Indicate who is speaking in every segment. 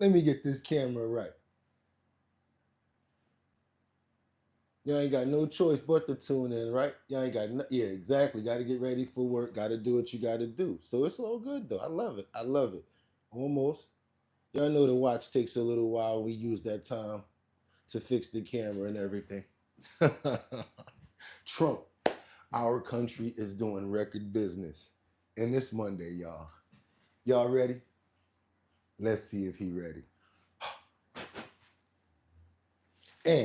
Speaker 1: Let me get this camera right. Y'all ain't got no choice but to tune in, right? Y'all ain't got yeah, exactly. Got to get ready for work. Got to do what you got to do. So it's all good though. I love it. I love it. Almost. Y'all know the watch takes a little while. We use that time to fix the camera and everything. Trump, our country is doing record business. And this Monday, y'all. Y'all ready? Let's see if he ready. And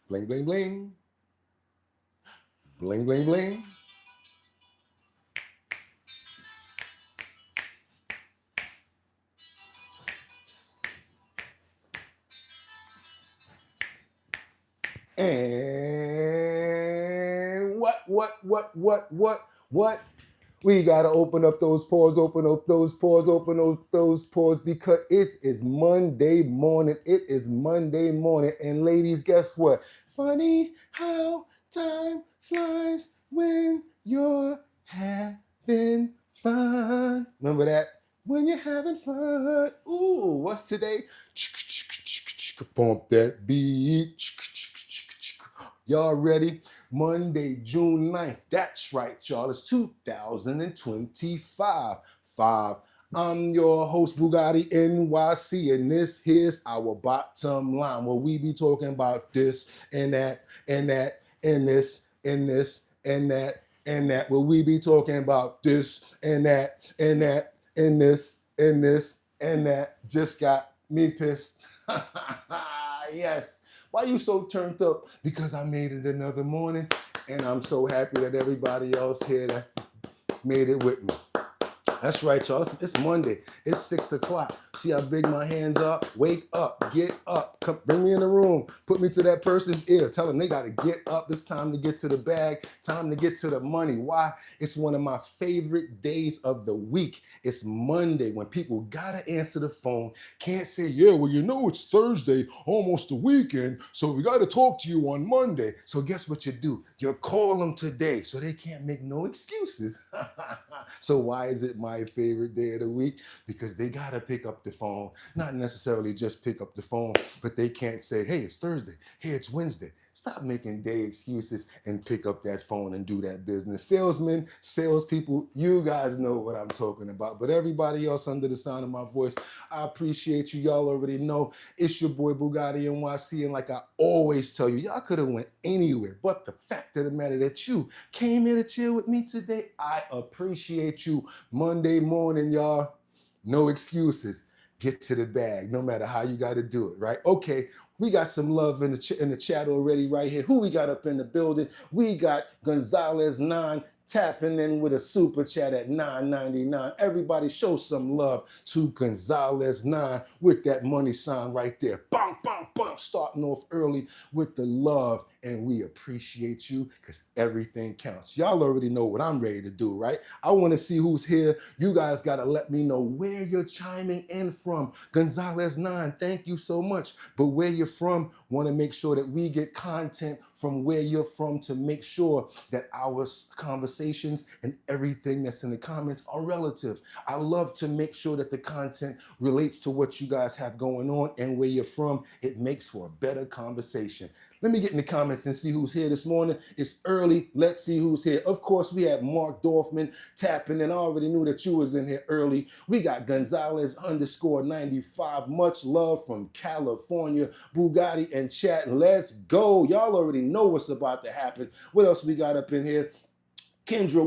Speaker 1: bling, bling, bling. Bling, bling, bling. And what? We gotta open up those pores, open up those pores, open up those pores because it is Monday morning. It is Monday morning. And ladies, guess what? Funny how time flies when you're having fun. Remember that? When you're having fun. Ooh, what's today? Pump that beat. Y'all ready? Monday, June 9th. That's right, y'all. It's 2025. I'm your host, Bugatti NYC, and this here's our bottom line, where we be talking about this and that and that and this and this and that and that, where we be talking about this and that and that and this and this and that. Just got me pissed. Yes. Why you so turned up? Because I made it another morning, and I'm so happy that everybody else here that's made it with me. That's right, y'all. It's Monday. It's 6 o'clock. See how big my hands are? Wake up. Get up. Come, bring me in the room. Put me to that person's ear. Tell them they got to get up. It's time to get to the bag. Time to get to the money. Why? It's one of my favorite days of the week. It's Monday when people got to answer the phone. Can't say, yeah, well, you know it's Thursday, almost the weekend, so we got to talk to you on Monday. So guess what you do? You call them today so they can't make no excuses. So why is it my favorite day of the week? Because they got to pick up the phone. Not necessarily just pick up the phone, but they can't say, hey, it's Thursday. Hey, it's Wednesday. Stop making day excuses and pick up that phone and do that business. Salesmen, salespeople, you guys know what I'm talking about. But everybody else under the sound of my voice, I appreciate you. Y'all already know it's your boy Bugatti NYC. And like I always tell you, y'all could have went anywhere. But the fact of the matter that you came here to chill with me today, I appreciate you. Monday morning, y'all, no excuses. Get to the bag, no matter how you got to do it, right? Okay, we got some love in the chat already right here. Who we got up in the building? We got Gonzalez 9 tapping in with a super chat at $9.99. Everybody show some love to Gonzalez 9 with that money sign right there. Bang, bang, bang. Starting off early with the love. And we appreciate you because everything counts. Y'all already know what I'm ready to do, right? I want to see who's here. You guys got to let me know where you're chiming in from. Gonzalez 9, thank you so much. But where you're from, want to make sure that we get content from where you're from to make sure that our conversations and everything that's in the comments are relative. I love to make sure that the content relates to what you guys have going on and where you're from. It makes for a better conversation. Let me get in the comments and see who's here this morning. It's early. Let's see who's here. Of course, we have Mark Dorfman tapping, and I already knew that you was in here early. We got Gonzalez _95. Much love from California. Bugatti and chat. Let's go. Y'all already know what's about to happen. What else we got up in here? Kendra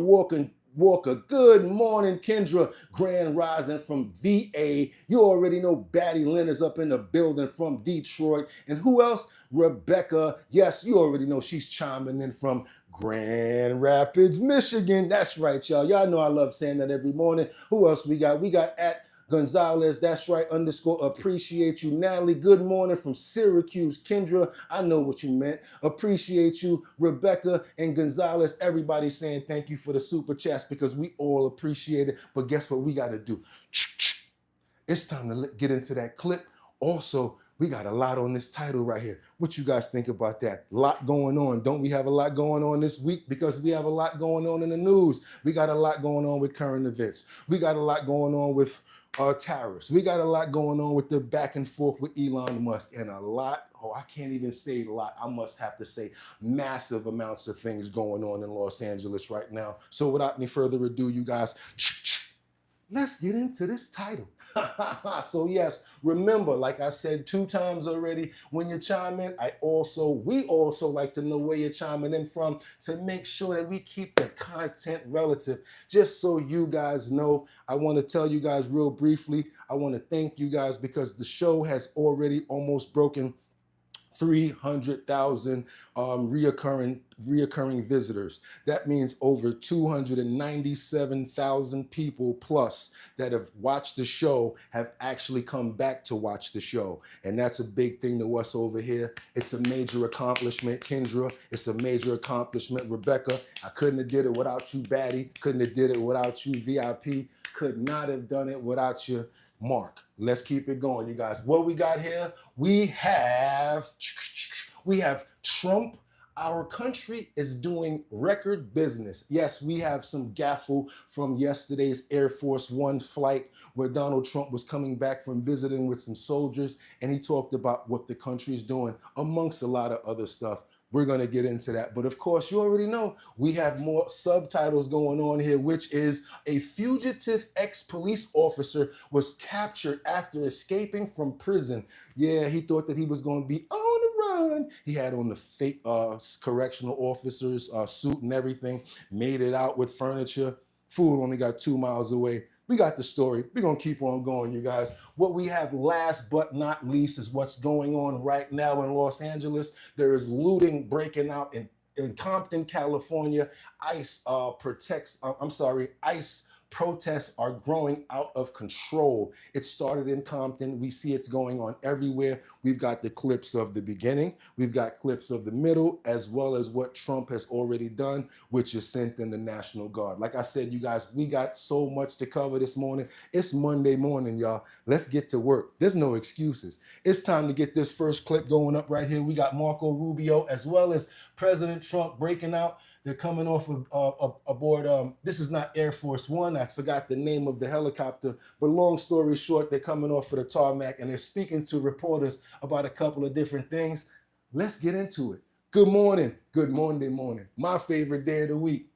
Speaker 1: Walker. Good morning, Kendra. Grand Rising from VA. You already know Batty Lynn is up in the building from Detroit. And who else? Rebecca. Yes, you already know she's chiming in from Grand Rapids, Michigan. That's right, y'all. Y'all know I love saying that every morning. Who else we got? We got at Gonzalez, that's right, _ appreciate you. Natalie, good morning from Syracuse. Kendra, I know what you meant. Appreciate you. Rebecca and Gonzalez, everybody saying thank you for the super chats because we all appreciate it. But guess what we got to do? It's time to get into that clip. Also, We got a lot on this title right here. What you guys think about that? Lot going on. Don't we have a lot going on this week? Because we have a lot going on in the news. We got a lot going on with current events. We got a lot going on with tariffs. We got a lot going on with the back and forth with Elon Musk, and a lot, I can't even say a lot, I must have to say massive amounts of things going on in Los Angeles right now. So without any further ado, you guys, let's get into this title. So yes, remember, like I said 2 times already, when you chime in, we also like to know where you're chiming in from to make sure that we keep the content relative. Just so you guys know, I want to tell you guys real briefly, I want to thank you guys because the show has already almost broken 300,000 reoccurring visitors. That means over 297,000 people plus that have watched the show have actually come back to watch the show. And that's a big thing to us over here. It's a major accomplishment, Kendra. It's a major accomplishment, Rebecca. I couldn't have did it without you, Batty. Couldn't have did it without you, VIP. Could not have done it without you, Mark. Let's keep it going, you guys. What we got here? We have Trump. Our country is doing record business. Yes, we have some gaffle from yesterday's Air Force One flight where Donald Trump was coming back from visiting with some soldiers, and he talked about what the country is doing, amongst a lot of other stuff. We're going to get into that. But of course, you already know we have more subtitles going on here, which is a fugitive ex-police officer was captured after escaping from prison. Yeah, he thought that he was going to be on the run. He had on the fake correctional officer's suit and everything, made it out with furniture. Fool only got 2 miles away. We got the story. We're going to keep on going, you guys. What we have last but not least is what's going on right now in Los Angeles. There is looting breaking out in Compton, California. ICE protests are growing out of control. It started in Compton. We see it's going on everywhere. We've got the clips of the beginning. We've got clips of the middle, as well as what Trump has already done, which is sent in the National Guard. Like I said, you guys, we got so much to cover this morning. It's Monday morning, y'all. Let's get to work. There's no excuses. It's time to get this first clip going up right here. We got Marco Rubio, as well as President Trump breaking out. They're coming off of aboard, this is not Air Force One. I forgot the name of the helicopter, but long story short, they're coming off of the tarmac and they're speaking to reporters about a couple of different things. Let's get into it. Good morning. Good Monday morning. My favorite day of the week.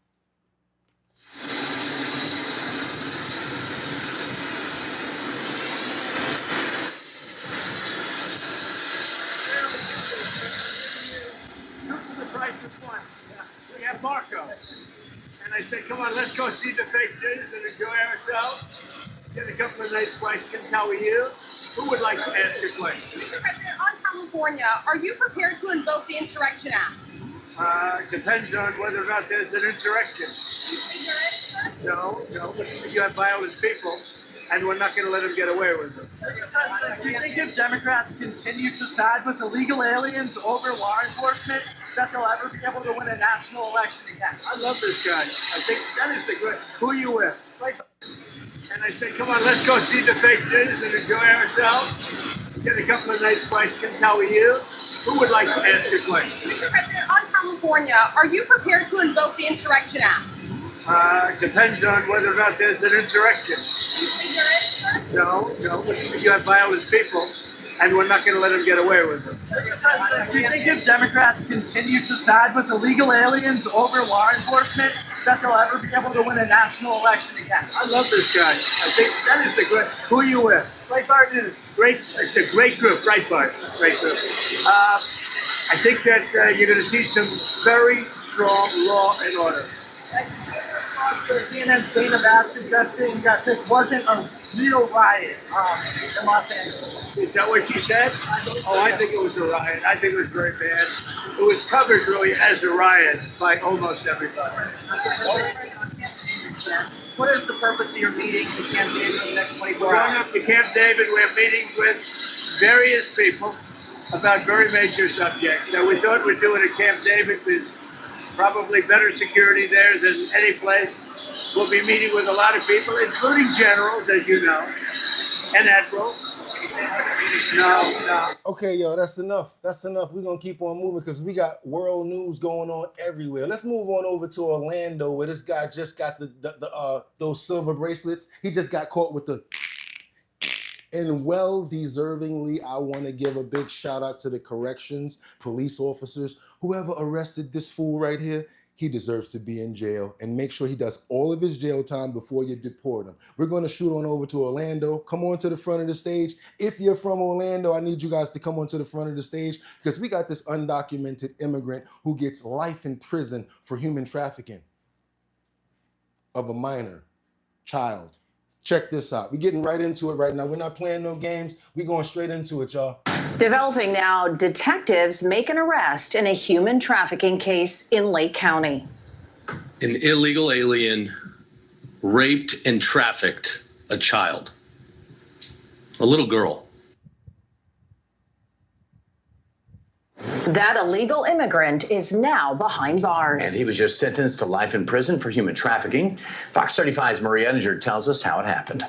Speaker 2: Marco. And I said, come on, let's go see the fake news and enjoy ourselves. Get a couple of nice questions. How are you? Who would like to ask a question?
Speaker 3: Mr. President, on California, are you prepared to invoke the Insurrection Act?
Speaker 2: Depends on whether or not there's an insurrection. No, but you have violent people, and we're not going to let them get away with it.
Speaker 4: Do you think if Democrats continue to side with illegal aliens over law enforcement, that they'll ever be able to win a national election again?
Speaker 2: I love this guy. I think that is the good. Who are you with? And I said, come on, let's go see the fake news and enjoy ourselves. Get a couple of nice questions. How are you? Who would like to ask a question?
Speaker 3: Mr. President, on California, are you prepared to invoke the Insurrection Act?
Speaker 2: Depends on whether or not there's an insurrection. No, but you have violent people, and we're not going to let them get away with it.
Speaker 4: Do you think if Democrats continue to side with illegal aliens over law enforcement, that they'll ever be able to win a national election again?
Speaker 2: I love this guy. I think that is the good. Who are you with? Breitbart is great. It's a great group. Breitbart, great group. I think that you're going to see some very strong law and order.
Speaker 4: CNN's Dana Bass suggesting that this wasn't a real riot in Los Angeles.
Speaker 2: Is that what she said? Oh, I think it was a riot. I think it was very bad. It was covered really as a riot by almost everybody.
Speaker 4: What is the purpose of your meetings in Camp David in the next 24
Speaker 2: We're
Speaker 4: hours?
Speaker 2: going up to Camp David. We have meetings with various people about very major subjects. So we thought we'd do it at Camp David. There's probably better security there than any place. We'll be meeting with a lot of people, including generals, as you know, and admirals. No.
Speaker 1: Okay, yo, that's enough. That's enough. We're gonna keep on moving because we got world news going on everywhere. Let's move on over to Orlando, where this guy just got those silver bracelets. He just got caught with the, and well deservingly, I want to give a big shout out to the corrections, police officers, whoever arrested this fool right here. He deserves to be in jail, and make sure he does all of his jail time before you deport him. We're going to shoot on over to Orlando. Come on to the front of the stage. If you're from Orlando, I need you guys to come on to the front of the stage because we got this undocumented immigrant who gets life in prison for human trafficking of a minor child. Check this out. We're getting right into it right now. We're not playing no games. We're going straight into it, y'all.
Speaker 5: Developing now, detectives make an arrest in a human trafficking case in Lake County.
Speaker 6: An illegal alien raped and trafficked a child, a little girl.
Speaker 5: That illegal immigrant is now behind bars.
Speaker 7: And he was just sentenced to life in prison for human trafficking. Fox 35's Maria Edinger tells us how it happened.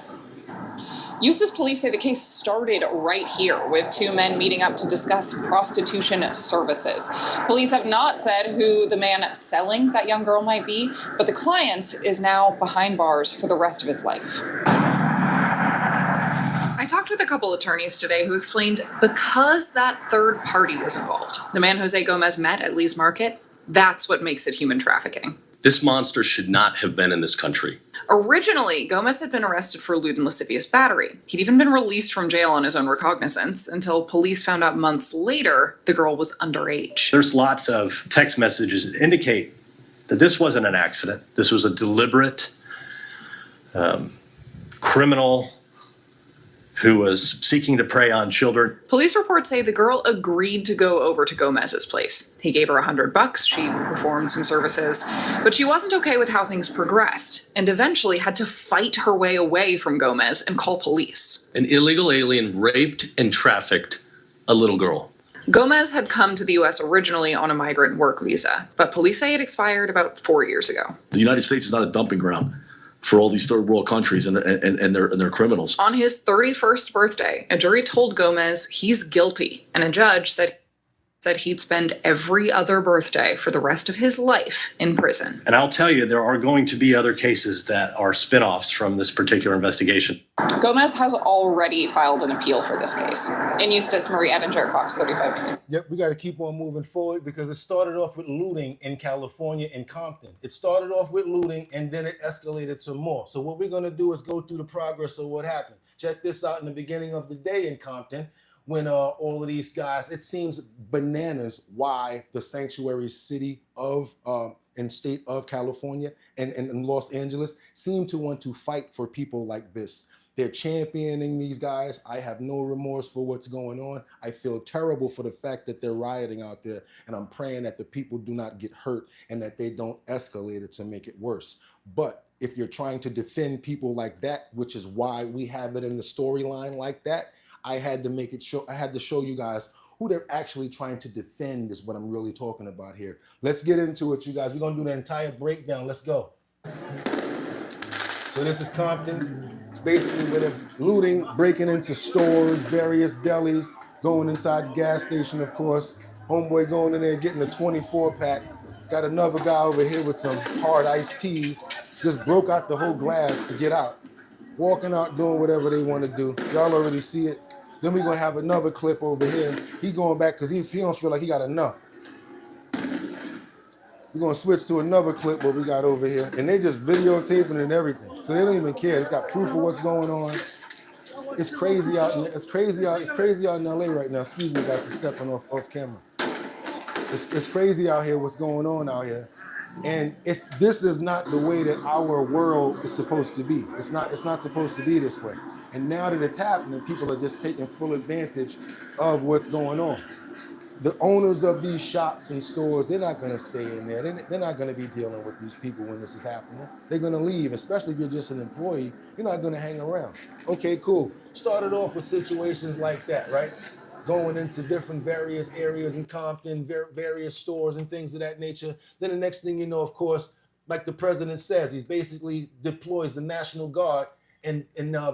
Speaker 8: Eustis police say the case started right here with two men meeting up to discuss prostitution services. Police have not said who the man selling that young girl might be, but the client is now behind bars for the rest of his life. I talked with a couple attorneys today who explained because that third party was involved, the man Jose Gomez met at Lee's Market, that's what makes it human trafficking.
Speaker 6: This monster should not have been in this country.
Speaker 8: Originally, Gomez had been arrested for lewd and lascivious battery. He'd even been released from jail on his own recognizance until police found out months later the girl was underage.
Speaker 9: There's lots of text messages that indicate that this wasn't an accident. This was a deliberate criminal who was seeking to prey on children.
Speaker 8: Police reports say the girl agreed to go over to Gomez's place. He gave her $100, she performed some services, but she wasn't okay with how things progressed and eventually had to fight her way away from Gomez and call police.
Speaker 6: An illegal alien raped and trafficked a little girl.
Speaker 8: Gomez had come to the U.S. originally on a migrant work visa, but police say it expired about 4 years ago.
Speaker 10: The United States is not a dumping ground for all these third world countries and their criminals.
Speaker 8: On his 31st birthday, a jury told Gomez he's guilty, and a judge said he'd spend every other birthday for the rest of his life in prison.
Speaker 9: And I'll tell you, there are going to be other cases that are spin-offs from this particular investigation.
Speaker 8: Gomez has already filed an appeal for this case. In Eustis, Maria Edinger, Fox 35 News.
Speaker 1: Yep, we got to keep on moving forward because it started off with looting in California in Compton. It started off with looting and then it escalated to more. So what we're going to do is go through the progress of what happened. Check this out in the beginning of the day in Compton. When all of these guys, it seems bananas why the sanctuary city of and state of California and Los Angeles seem to want to fight for people like this. They're championing these guys. I have no remorse for what's going on. I feel terrible for the fact that they're rioting out there, and I'm praying that the people do not get hurt and that they don't escalate it to make it worse. But if you're trying to defend people like that, which is why we have it in the storyline like that, I had to make it show. I had to show you guys who they're actually trying to defend is what I'm really talking about here. Let's get into it, you guys. We're gonna do the entire breakdown. Let's go. So this is Compton. It's basically where they're looting, breaking into stores, various delis, going inside the gas station, of course. Homeboy going in there, getting a 24-pack. Got another guy over here with some hard iced teas. Just broke out the whole glass to get out. Walking out, doing whatever they want to do. Y'all already see it. Then we're gonna have another clip over here. He going back because he don't feel like he got enough. We're gonna switch to another clip what we got over here. And they just videotaping and everything. So they don't even care. It's got proof of what's going on. It's crazy out it's crazy out in LA right now. Excuse me guys for stepping off camera. It's crazy out here what's going on out here. And this is not the way that our world is supposed to be. It's not supposed to be this way. And now that it's happening, people are just taking full advantage of what's going on. The owners of these shops and stores, they're not going to stay in there. They're not going to be dealing with these people when this is happening. They're going to leave, especially if you're just an employee. You're not going to hang around. Okay, cool. Started off with situations like that, right? Going into different various areas in Compton, various stores and things of that nature. Then the next thing you know, of course, like the president says, he basically deploys the National Guard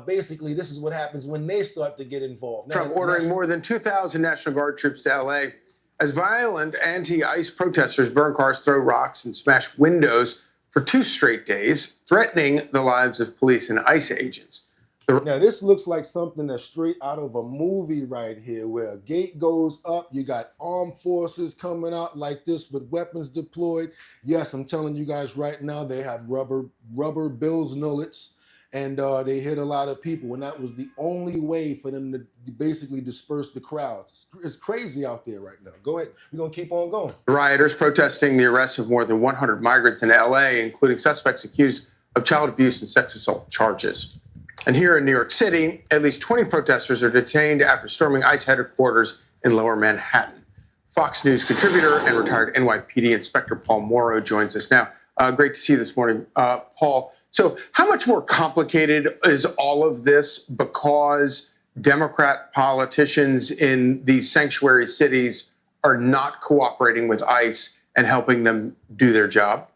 Speaker 1: basically this is what happens when they start to get involved.
Speaker 11: Trump ordering more than 2,000 National Guard troops to L.A. as violent anti-ICE protesters burn cars, throw rocks, and smash windows for 2 straight days, threatening the lives of police and ICE agents.
Speaker 1: Now, this looks like something that's straight out of a movie right here, where a gate goes up, you got armed forces coming out like this with weapons deployed. Yes, I'm telling you guys right now, they have rubber bills nullets, and they hit a lot of people, and that was the only way for them to basically disperse the crowds. It's crazy out there right now. Go ahead. We're going to keep on going.
Speaker 11: The rioters protesting the arrest of more than 100 migrants in L.A., including suspects accused of child abuse and sex assault charges. And here in New York City, at least 20 protesters are detained after storming ICE headquarters in Lower Manhattan. Fox News contributor and retired NYPD Inspector Paul Morrow joins us now. Great to see you this morning, Paul. So how much more complicated is all of this because Democrat politicians in these sanctuary cities are not cooperating with ICE and helping them do their job?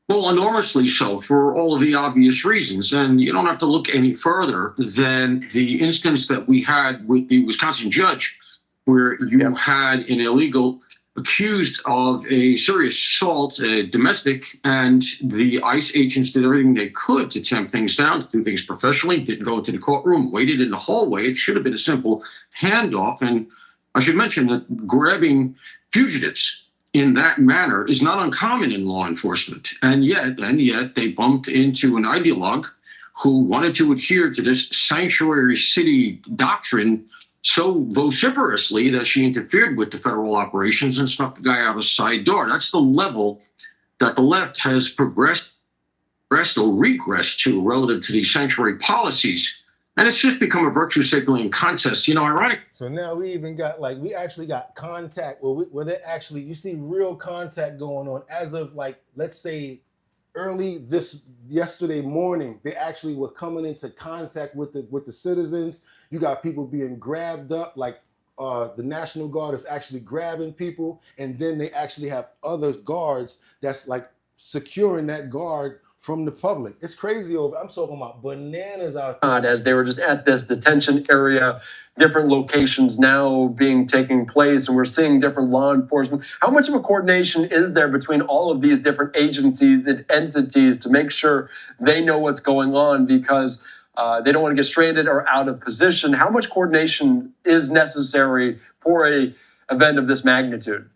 Speaker 12: Well, enormously so, for all of the obvious reasons. And you don't have to look any further than the instance that we had with the Wisconsin judge, where you had an illegal accused of a serious assault, domestic, and the ICE agents did everything they could to tamp things down, to do things professionally, didn't go into the courtroom, waited in the hallway. It should have been a simple handoff. And I should mention that grabbing fugitives in that manner is not uncommon in law enforcement. And yet they bumped into an ideologue who wanted to adhere to this sanctuary city doctrine so vociferously that she interfered with the federal operations and snuck the guy out a side door. That's the level that the left has progressed or regressed to relative to these sanctuary policies. And it's just become a virtue signaling contest. You know, ironic.
Speaker 1: So now we even got, like, we actually got contact where they actually, you see real contact going on as of, like, let's say early yesterday morning, they actually were coming into contact with the citizens. You got people being grabbed up, like the National Guard is actually grabbing people, and then they actually have other guards that's like securing that guard from the public. It's crazy I'm talking about bananas out there.
Speaker 13: As they were just at this detention area, different locations now taking place, and we're seeing different law enforcement. How much of a coordination is there between all of these different agencies and entities to make sure they know what's going on, because they don't want to get stranded or out of position? How much coordination is necessary for an event of this magnitude?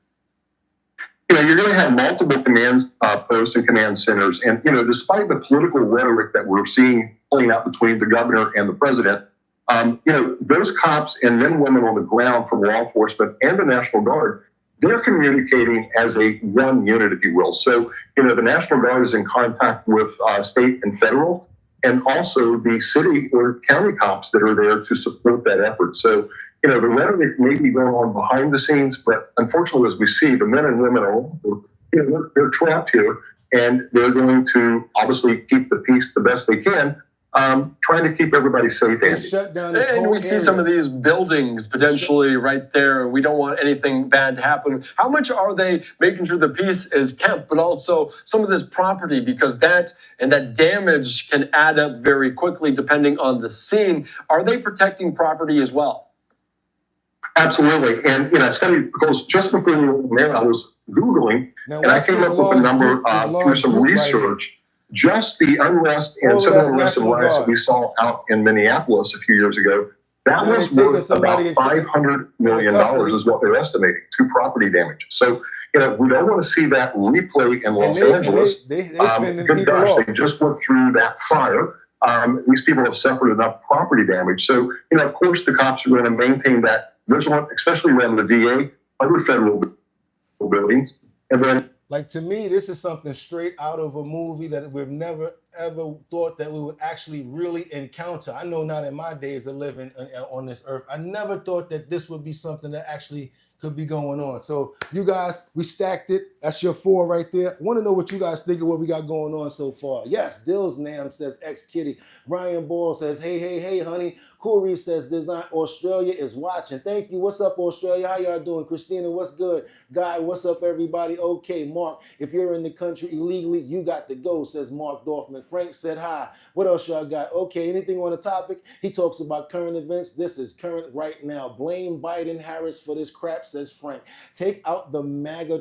Speaker 14: You know, you're going to have multiple command posts and command centers. And, you know, despite the political rhetoric that we're seeing playing out between the governor and the president, you know, those cops and men and women on the ground from law enforcement and the National Guard, they're communicating as a one unit, if you will. So, you know, the National Guard is in contact with state and federal, and also the city or county cops that are there to support that effort. So, you know, the rhetoric may be going on behind the scenes, but unfortunately, as we see, the men and women are, you know, they're trapped here, and they're going to obviously keep the peace the best they can, trying to keep everybody safe.
Speaker 1: Shut down
Speaker 13: this and we see some of these buildings potentially right there. We don't want anything bad to happen. How much are they making sure the peace is kept, but also some of this property, because that damage can add up very quickly depending on the scene. Are they protecting property as well?
Speaker 14: Absolutely. And, you know, it's funny because just before you were there, I was Googling, and I came up with a number through some research. Just the unrest and civil unrest and riots that we saw out in Minneapolis a few years ago, that was worth about $500 million is what they're estimating to property damage. So, you know, we don't want to see that replay in Los Angeles. Good gosh, they just went through that fire. These people have suffered enough property damage. So, you know, of course, the cops are going to maintain that vigilant, especially around the VA, other federal buildings. And then,
Speaker 1: like, to me, this is something straight out of a movie that we've never, ever thought that we would actually really encounter. I know not in my days of living on this earth, I never thought that this would be something that actually could be going on. So you guys, we stacked it. That's your 4 right there. I want to know what you guys think of what we got going on so far. Yes, Dills Nam says ex-kitty. Brian Ball says, hey, honey, Corey says, Design Australia is watching. Thank you. What's up, Australia? How y'all doing? Christina, what's good? Guy, what's up, everybody? Okay, Mark, if you're in the country illegally, you got to go, says Mark Dorfman. Frank said hi. What else y'all got? Okay, anything on the topic? He talks about current events. This is current right now. Blame Biden Harris for this crap, says Frank. Take out the Magatron.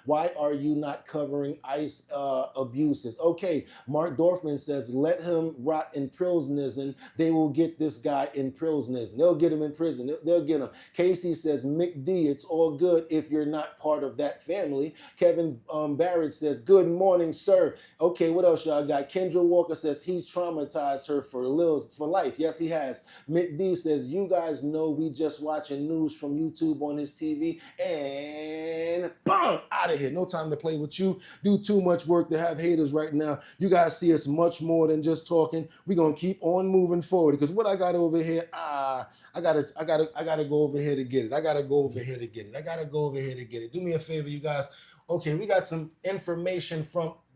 Speaker 1: Why are you not covering ICE abuses? Okay, Mark Dorfman says, let him rot in prison. They will get this guy in prison. They'll get him in prison. They'll get him. Casey says, Mick D, it's all good if you're not part of that family. Kevin Barrett says, good morning, sir. Okay, what else y'all got? Kendra Walker says, he's traumatized her for life. Yes, he has. Mick D says, you guys know we just watching news from YouTube on his TV, and boom, out of here. No time to play with you. Do too much work to have haters right now. You guys see it's much more than just talking. We're gonna keep on moving forward, because what I got over here, I gotta go over here to get it. I gotta go over here to get it. Do me a favor, you guys. Okay, we got some information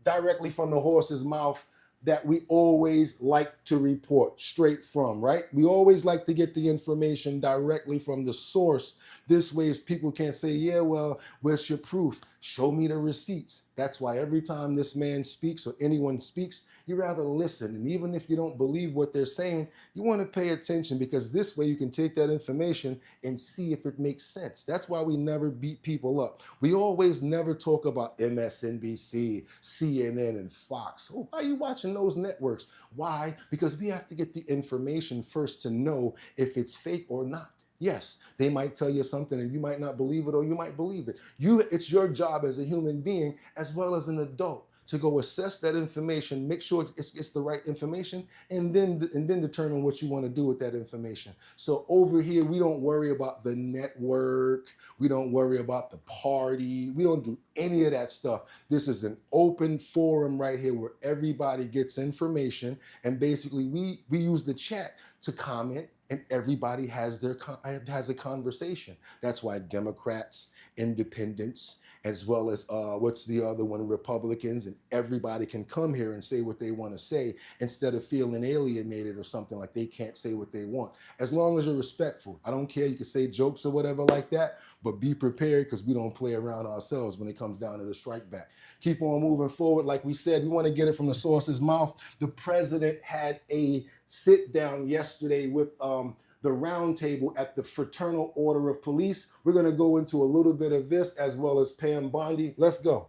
Speaker 1: directly from the horse's mouth that we always like to report straight from, right? We always like to get the information directly from the source. This way, people can't say, yeah, well, where's your proof? Show me the receipts. That's why every time this man speaks or anyone speaks, you rather listen. And even if you don't believe what they're saying, you want to pay attention, because this way you can take that information and see if it makes sense. That's why we never beat people up. We always never talk about MSNBC, CNN, and Fox. Oh, why are you watching those networks? Why? Because we have to get the information first to know if it's fake or not. Yes, they might tell you something and you might not believe it, or you might believe it. It's your job as a human being as well as an adult to go assess that information, make sure it's the right information, and then determine what you want to do with that information. So over here, we don't worry about the network. We don't worry about the party. We don't do any of that stuff. This is an open forum right here where everybody gets information, and basically we use the chat to comment, and everybody has a conversation. That's why Democrats, independents, as well as what's the other one, Republicans, and everybody can come here and say what they want to say instead of feeling alienated or something like they can't say what they want. As long as you're respectful. I don't care, you can say jokes or whatever like that, but be prepared, because we don't play around ourselves when it comes down to the strike back. Keep on moving forward. Like we said, we want to get it from the source's mouth. The president had a sit down yesterday with the roundtable at the Fraternal Order of Police. We're going to go into a little bit of this as well as Pam Bondi. Let's go.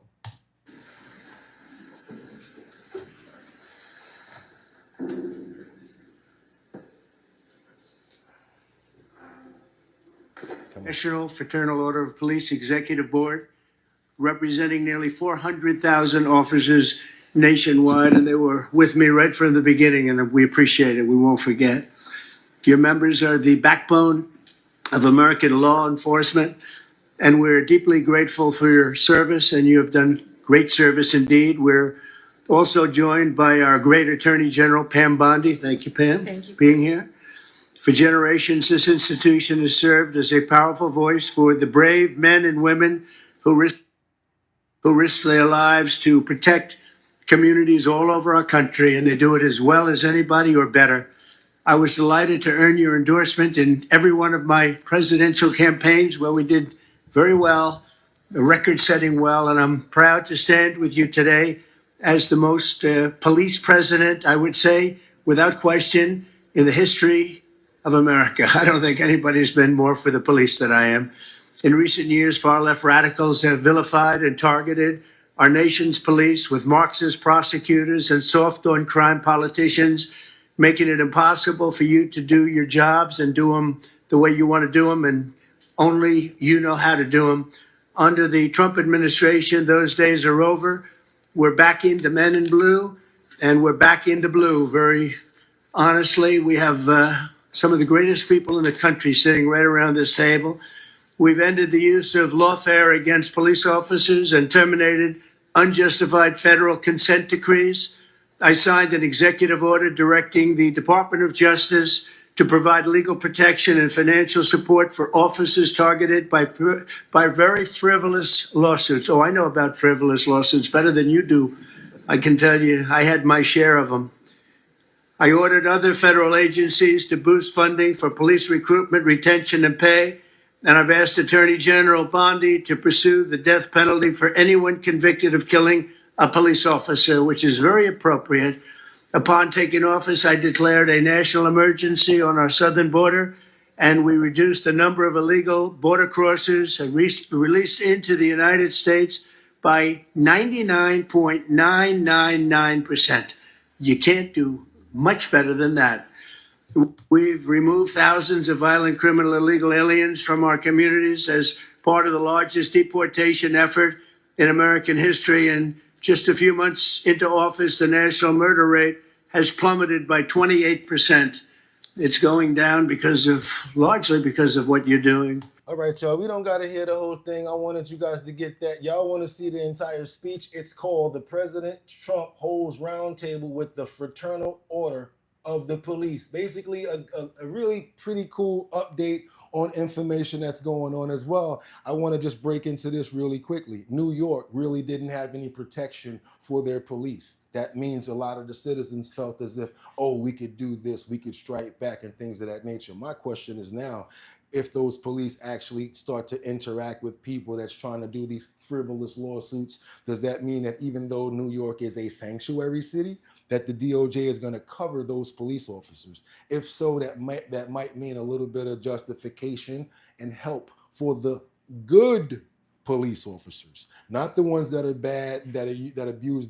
Speaker 2: National Fraternal Order of Police Executive Board, representing nearly 400,000 officers nationwide, and they were with me right from the beginning, and we appreciate it. We won't forget. Your members are the backbone of American law enforcement, and we're deeply grateful for your service, and you have done great service indeed. We're also joined by our great Attorney General, Pam Bondi. Thank you, Pam, for being here. For generations, this institution has served as a powerful voice for the brave men and women who risk their lives to protect communities all over our country, and they do it as well as anybody or better. I was delighted to earn your endorsement in every one of my presidential campaigns, where we did very well, record-setting well, and I'm proud to stand with you today as the most police president, I would say, without question, in the history of America. I don't think anybody's been more for the police than I am. In recent years, far-left radicals have vilified and targeted our nation's police with Marxist prosecutors and soft-on-crime politicians, making it impossible for you to do your jobs and do them the way you want to do them, and only you know how to do them. Under the Trump administration, those days are over. We're back in the men in blue, and we're back in the blue. Very honestly, we have some of the greatest people in the country sitting right around this table. We've ended the use of lawfare against police officers and terminated unjustified federal consent decrees. I signed an executive order directing the Department of Justice to provide legal protection and financial support for officers targeted by very frivolous lawsuits. Oh, I know about frivolous lawsuits better than you do. I can tell you, I had my share of them. I ordered other federal agencies to boost funding for police recruitment, retention, and pay. And I've asked Attorney General Bondi to pursue the death penalty for anyone convicted of killing a police officer, which is very appropriate. Upon taking office, I declared a national emergency on our southern border, and we reduced the number of illegal border crossers and released into the United States by 99.999%. You can't do much better than that. We've removed thousands of violent criminal illegal aliens from our communities as part of the largest deportation effort in American history. And just a few months into office, the national murder rate has plummeted by 28%. It's going down largely because of what you're doing.
Speaker 1: All right, y'all, we don't got to hear the whole thing. I wanted you guys to get that. Y'all want to see the entire speech? It's called The President Trump Holds Roundtable with the Fraternal Order of the Police. Basically, a really pretty cool update on information that's going on as well. I want to just break into this really quickly. New York really didn't have any protection for their police. That means a lot of the citizens felt as if, oh, we could do this, we could strike back and things of that nature. My question is now, if those police actually start to interact with people that's trying to do these frivolous lawsuits, does that mean that even though New York is a sanctuary city, that the DOJ is going to cover those police officers? If so, that might mean a little bit of justification and help for the good police officers, not the ones that are bad, that abuse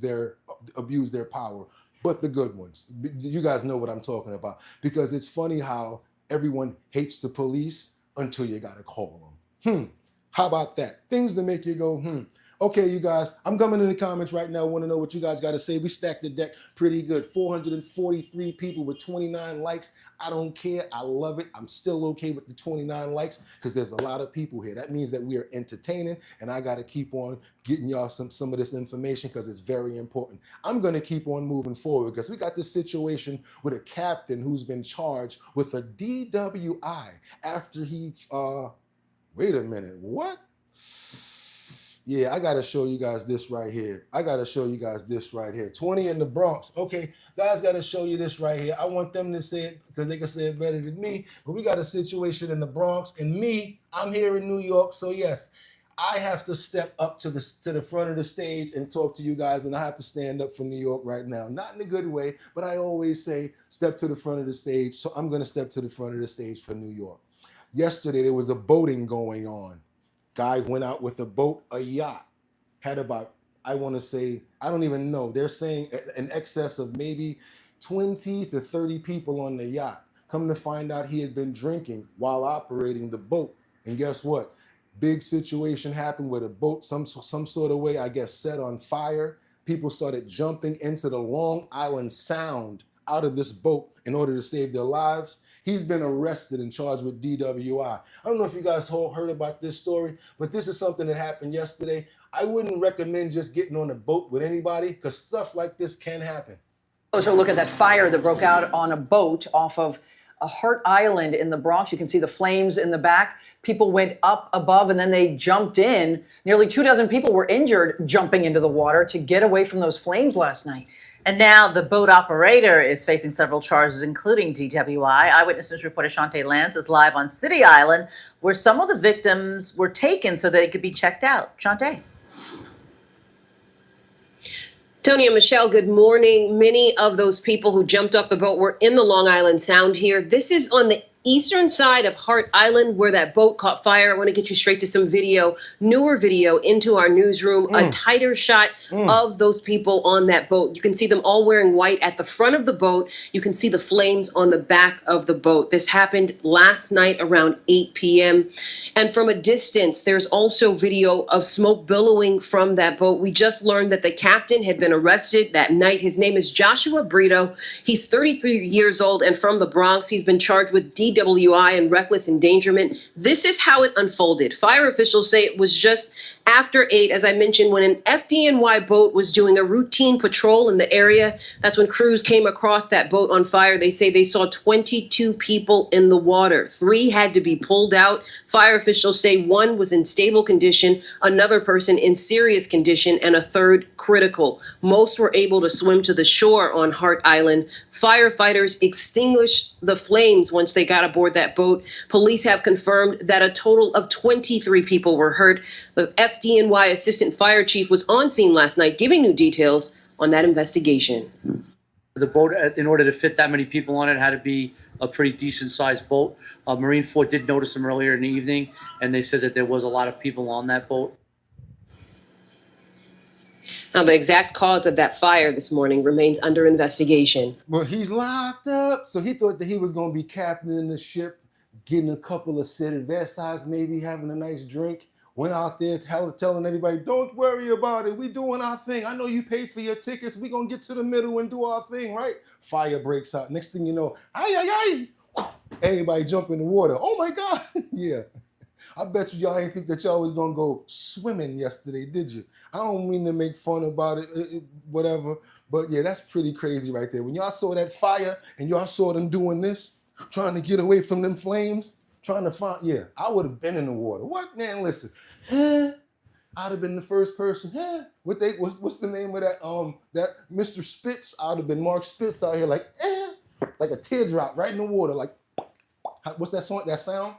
Speaker 1: their power, but the good ones. You guys know what I'm talking about, because it's funny how everyone hates the police until you got to call them. How about that? Things that make you go, Okay, you guys, I'm coming in the comments right now. I want to know what you guys got to say. We stacked the deck pretty good. 443 people with 29 likes. I don't care. I love it. I'm still okay with the 29 likes because there's a lot of people here. That means that we are entertaining, and I got to keep on getting y'all some of this information because it's very important. I'm going to keep on moving forward because we got this situation with a captain who's been charged with a DWI after he, wait a minute, what? Yeah, I got to show you guys this right here. 20 in the Bronx. Okay, guys, got to show you this right here. I want them to say it because they can say it better than me. But we got a situation in the Bronx, and I'm here in New York. So yes, I have to step up to the front of the stage and talk to you guys, and I have to stand up for New York right now. Not in a good way, but I always say step to the front of the stage. So I'm going to step to the front of the stage for New York. Yesterday, there was a boating going on. Guy went out with a boat, a yacht, had about, I want to say, I don't even know. They're saying an excess of maybe 20 to 30 people on the yacht. Come to find out he had been drinking while operating the boat. And guess what? Big situation happened where the boat, some sort of way, I guess, set on fire. People started jumping into the Long Island Sound out of this boat in order to save their lives. He's been arrested and charged with DWI. I don't know if you guys all heard about this story, but this is something that happened yesterday. I wouldn't recommend just getting on a boat with anybody because stuff like this can happen.
Speaker 15: Closer look at that fire that broke out on a boat off of Hart Island in the Bronx. You can see the flames in the back. People went up above and then they jumped in. Nearly 24 people were injured jumping into the water to get away from those flames last night.
Speaker 16: And now the boat operator is facing several charges, including DWI. Eyewitness News reporter Shantae Lance is live on City Island, where some of the victims were taken so they could be checked out. Shantae.
Speaker 17: Tony and Michelle, good morning. Many of those people who jumped off the boat were in the Long Island Sound here. This is on the eastern side of Hart Island where that boat caught fire. I want to get you straight to some video, newer video into our newsroom, a tighter shot of those people on that boat. You can see them all wearing white at the front of the boat. You can see the flames on the back of the boat. This happened last night around 8 p.m. And from a distance, there's also video of smoke billowing from that boat. We just learned that the captain had been arrested that night. His name is Joshua Brito. He's 33 years old and from the Bronx. He's been charged with DWI DWI and reckless endangerment. This is how it unfolded. Fire officials say it was just after 8, as I mentioned, when an FDNY boat was doing a routine patrol in the area. That's when crews came across that boat on fire. They say they saw 22 people in the water. 3 had to be pulled out. Fire officials say 1 was in stable condition, another person in serious condition, and a 3rd critical. Most were able to swim to the shore on Hart Island. Firefighters extinguished the flames once they got aboard that boat. Police have confirmed that a total of 23 people were hurt. The FDNY assistant fire chief was on scene last night giving new details on that investigation.
Speaker 18: The boat, in order to fit that many people on it, had to be a pretty decent sized boat. Marine Corps did notice them earlier in the evening, and they said that there was a lot of people on that boat.
Speaker 17: Now, the exact cause of that fire this morning remains under investigation.
Speaker 1: Well, he's locked up. So he thought that he was going to be captaining the ship, getting a couple of cervezas, maybe having a nice drink. Went out there telling everybody, don't worry about it. We doing our thing. I know you paid for your tickets. We going to get to the middle and do our thing, right? Fire breaks out. Next thing you know, everybody jump in the water. Oh, my God. Yeah. I bet you y'all ain't think that y'all was going to go swimming yesterday, did you? I don't mean to make fun about it, whatever. But, yeah, that's pretty crazy right there. When y'all saw that fire and y'all saw them doing this, trying to get away from them flames, trying to find, yeah, I would have been in the water. What, man, listen. I'd have been the first person. What's the name of that Mr. Spitz? I'd have been Mark Spitz out here like a teardrop right in the water. Like, what's that song? That sound?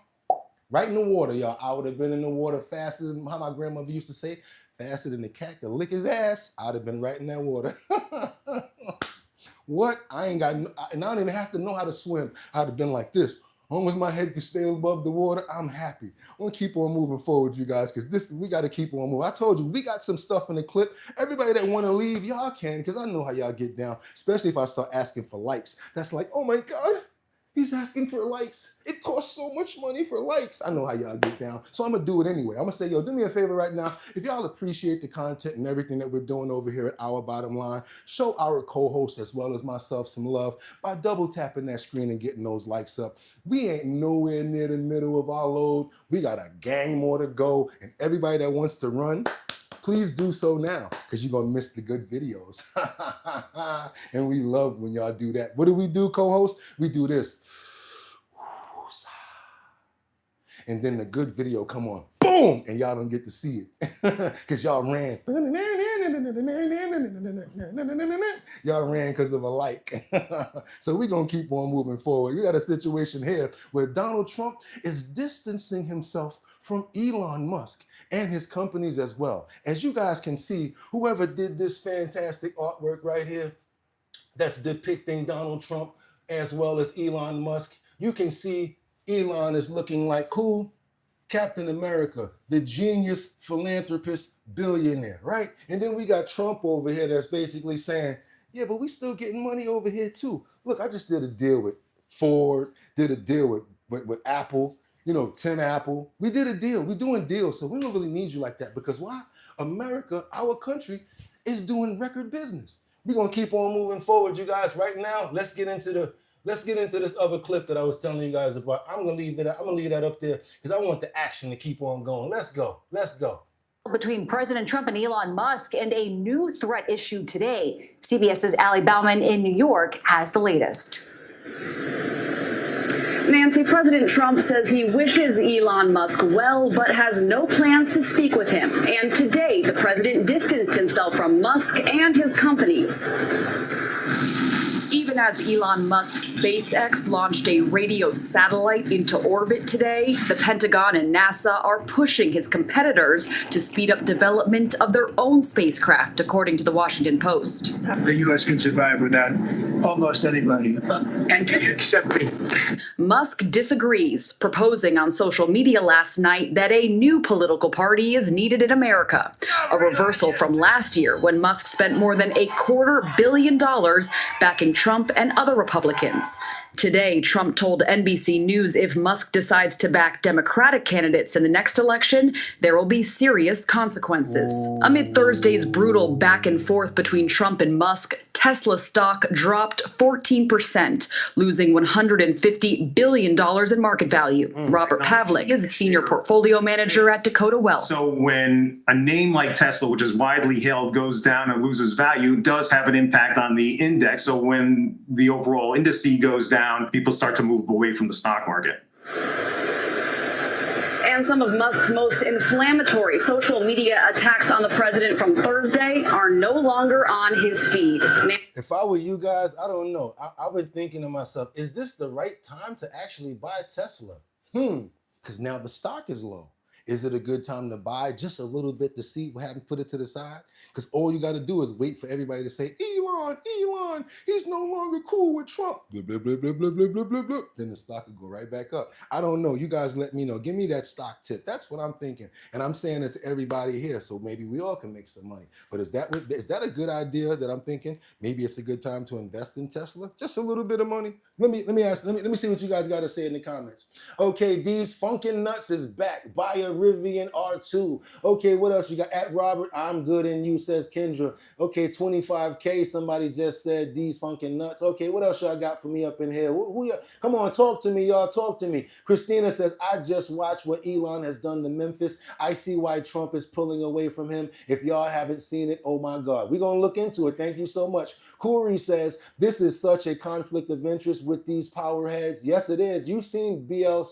Speaker 1: Right in the water, y'all. I would have been in the water faster than how my grandmother used to say, faster than the cat could lick his ass. I'd have been right in that water. What? And I don't even have to know how to swim. I'd have been like this. As long as my head can stay above the water, I'm happy. I'm gonna keep on moving forward, you guys, because we gotta keep on moving. I told you, we got some stuff in the clip. Everybody that wanna leave, y'all can, because I know how y'all get down, especially if I start asking for likes. That's like, oh my God, he's asking for likes. It costs so much money for likes. I know how y'all get down, so I'm gonna do it anyway. I'm gonna say, yo, do me a favor right now. If y'all appreciate the content and everything that we're doing over here at Our Bottom Line, show our co-host as well as myself some love by double tapping that screen and getting those likes up. We ain't nowhere near the middle of our load. We got a gang more to go, and everybody that wants to run, please do so now, because you're gonna miss the good videos. And we love when y'all do that. What do we do, co-host? We do this. And then the good video come on, boom, and y'all don't get to see it because y'all ran. Y'all ran because of a like. So we're going to keep on moving forward. We got a situation here where Donald Trump is distancing himself from Elon Musk and his companies as well. As you guys can see, whoever did this fantastic artwork right here that's depicting Donald Trump as well as Elon Musk, you can see Elon is looking like who? Captain America, the genius philanthropist billionaire, right? And then we got Trump over here that's basically saying, yeah, but we still getting money over here too. Look, I just did a deal with Ford, did a deal with Apple, Tim Apple. We did a deal. We're doing deals, so we don't really need you like that because why? America, our country, is doing record business. We're gonna keep on moving forward, you guys. Right now, let's get into this other clip that I was telling you guys about. I'm gonna leave that up there because I want the action to keep on going. Let's go.
Speaker 5: Between President Trump and Elon Musk and a new threat issued today. CBS's Allie Bauman in New York has the latest.
Speaker 19: Nancy, President Trump says he wishes Elon Musk well, but has no plans to speak with him. And today, the president distanced himself from Musk and his companies. Even as Elon Musk's SpaceX launched a radio satellite into orbit today, the Pentagon and NASA are pushing his competitors to speed up development of their own spacecraft, according to the Washington Post.
Speaker 2: The U.S. can survive without almost anybody. And except me.
Speaker 19: Musk disagrees, proposing on social media last night that a new political party is needed in America, a reversal from last year when Musk spent more than $250 million backing Trump and other Republicans. Today, Trump told NBC News if Musk decides to back Democratic candidates in the next election, there will be serious consequences. Amid Thursday's brutal back and forth between Trump and Musk, Tesla stock dropped 14%, losing $150 billion in market value. Robert Pavlik is senior portfolio manager at Dakota Wealth.
Speaker 20: So when a name like Tesla, which is widely held, goes down and loses value, it does have an impact on the index. So when the overall indice goes down, people start to move away from the stock market.
Speaker 19: And some of Musk's most inflammatory social media attacks on the president from Thursday are no longer on his feed.
Speaker 1: If I were you guys, I don't know. I've been thinking to myself, is this the right time to actually buy Tesla? Because now the stock is low. Is it a good time to buy just a little bit to see what happened, put it to the side? Because all you got to do is wait for everybody to say, Elon, he's no longer cool with Trump. Blah, blah, blah, blah, blah, blah, blah, blah, blah. Then the stock will go right back up. I don't know. You guys let me know. Give me that stock tip. That's what I'm thinking. And I'm saying it to everybody here, so maybe we all can make some money. But is that a good idea that I'm thinking? Maybe it's a good time to invest in Tesla? Just a little bit of money? Let me see what you guys got to say in the comments. Okay, These Funkin' Nuts is back. Buy a Rivian R2. Okay, what else you got? At Robert, I'm good and you, says Kendra. Okay, 25K. Somebody just said These Funkin' Nuts. Okay, what else y'all got for me up in here? Come on, talk to me, y'all. Talk to me. Christina says, I just watched what Elon has done to Memphis. I see why Trump is pulling away from him. If y'all haven't seen it, oh my God. We're going to look into it. Thank you so much. Corey says, this is such a conflict of interest with these power heads. Yes, it is. You've seen BL.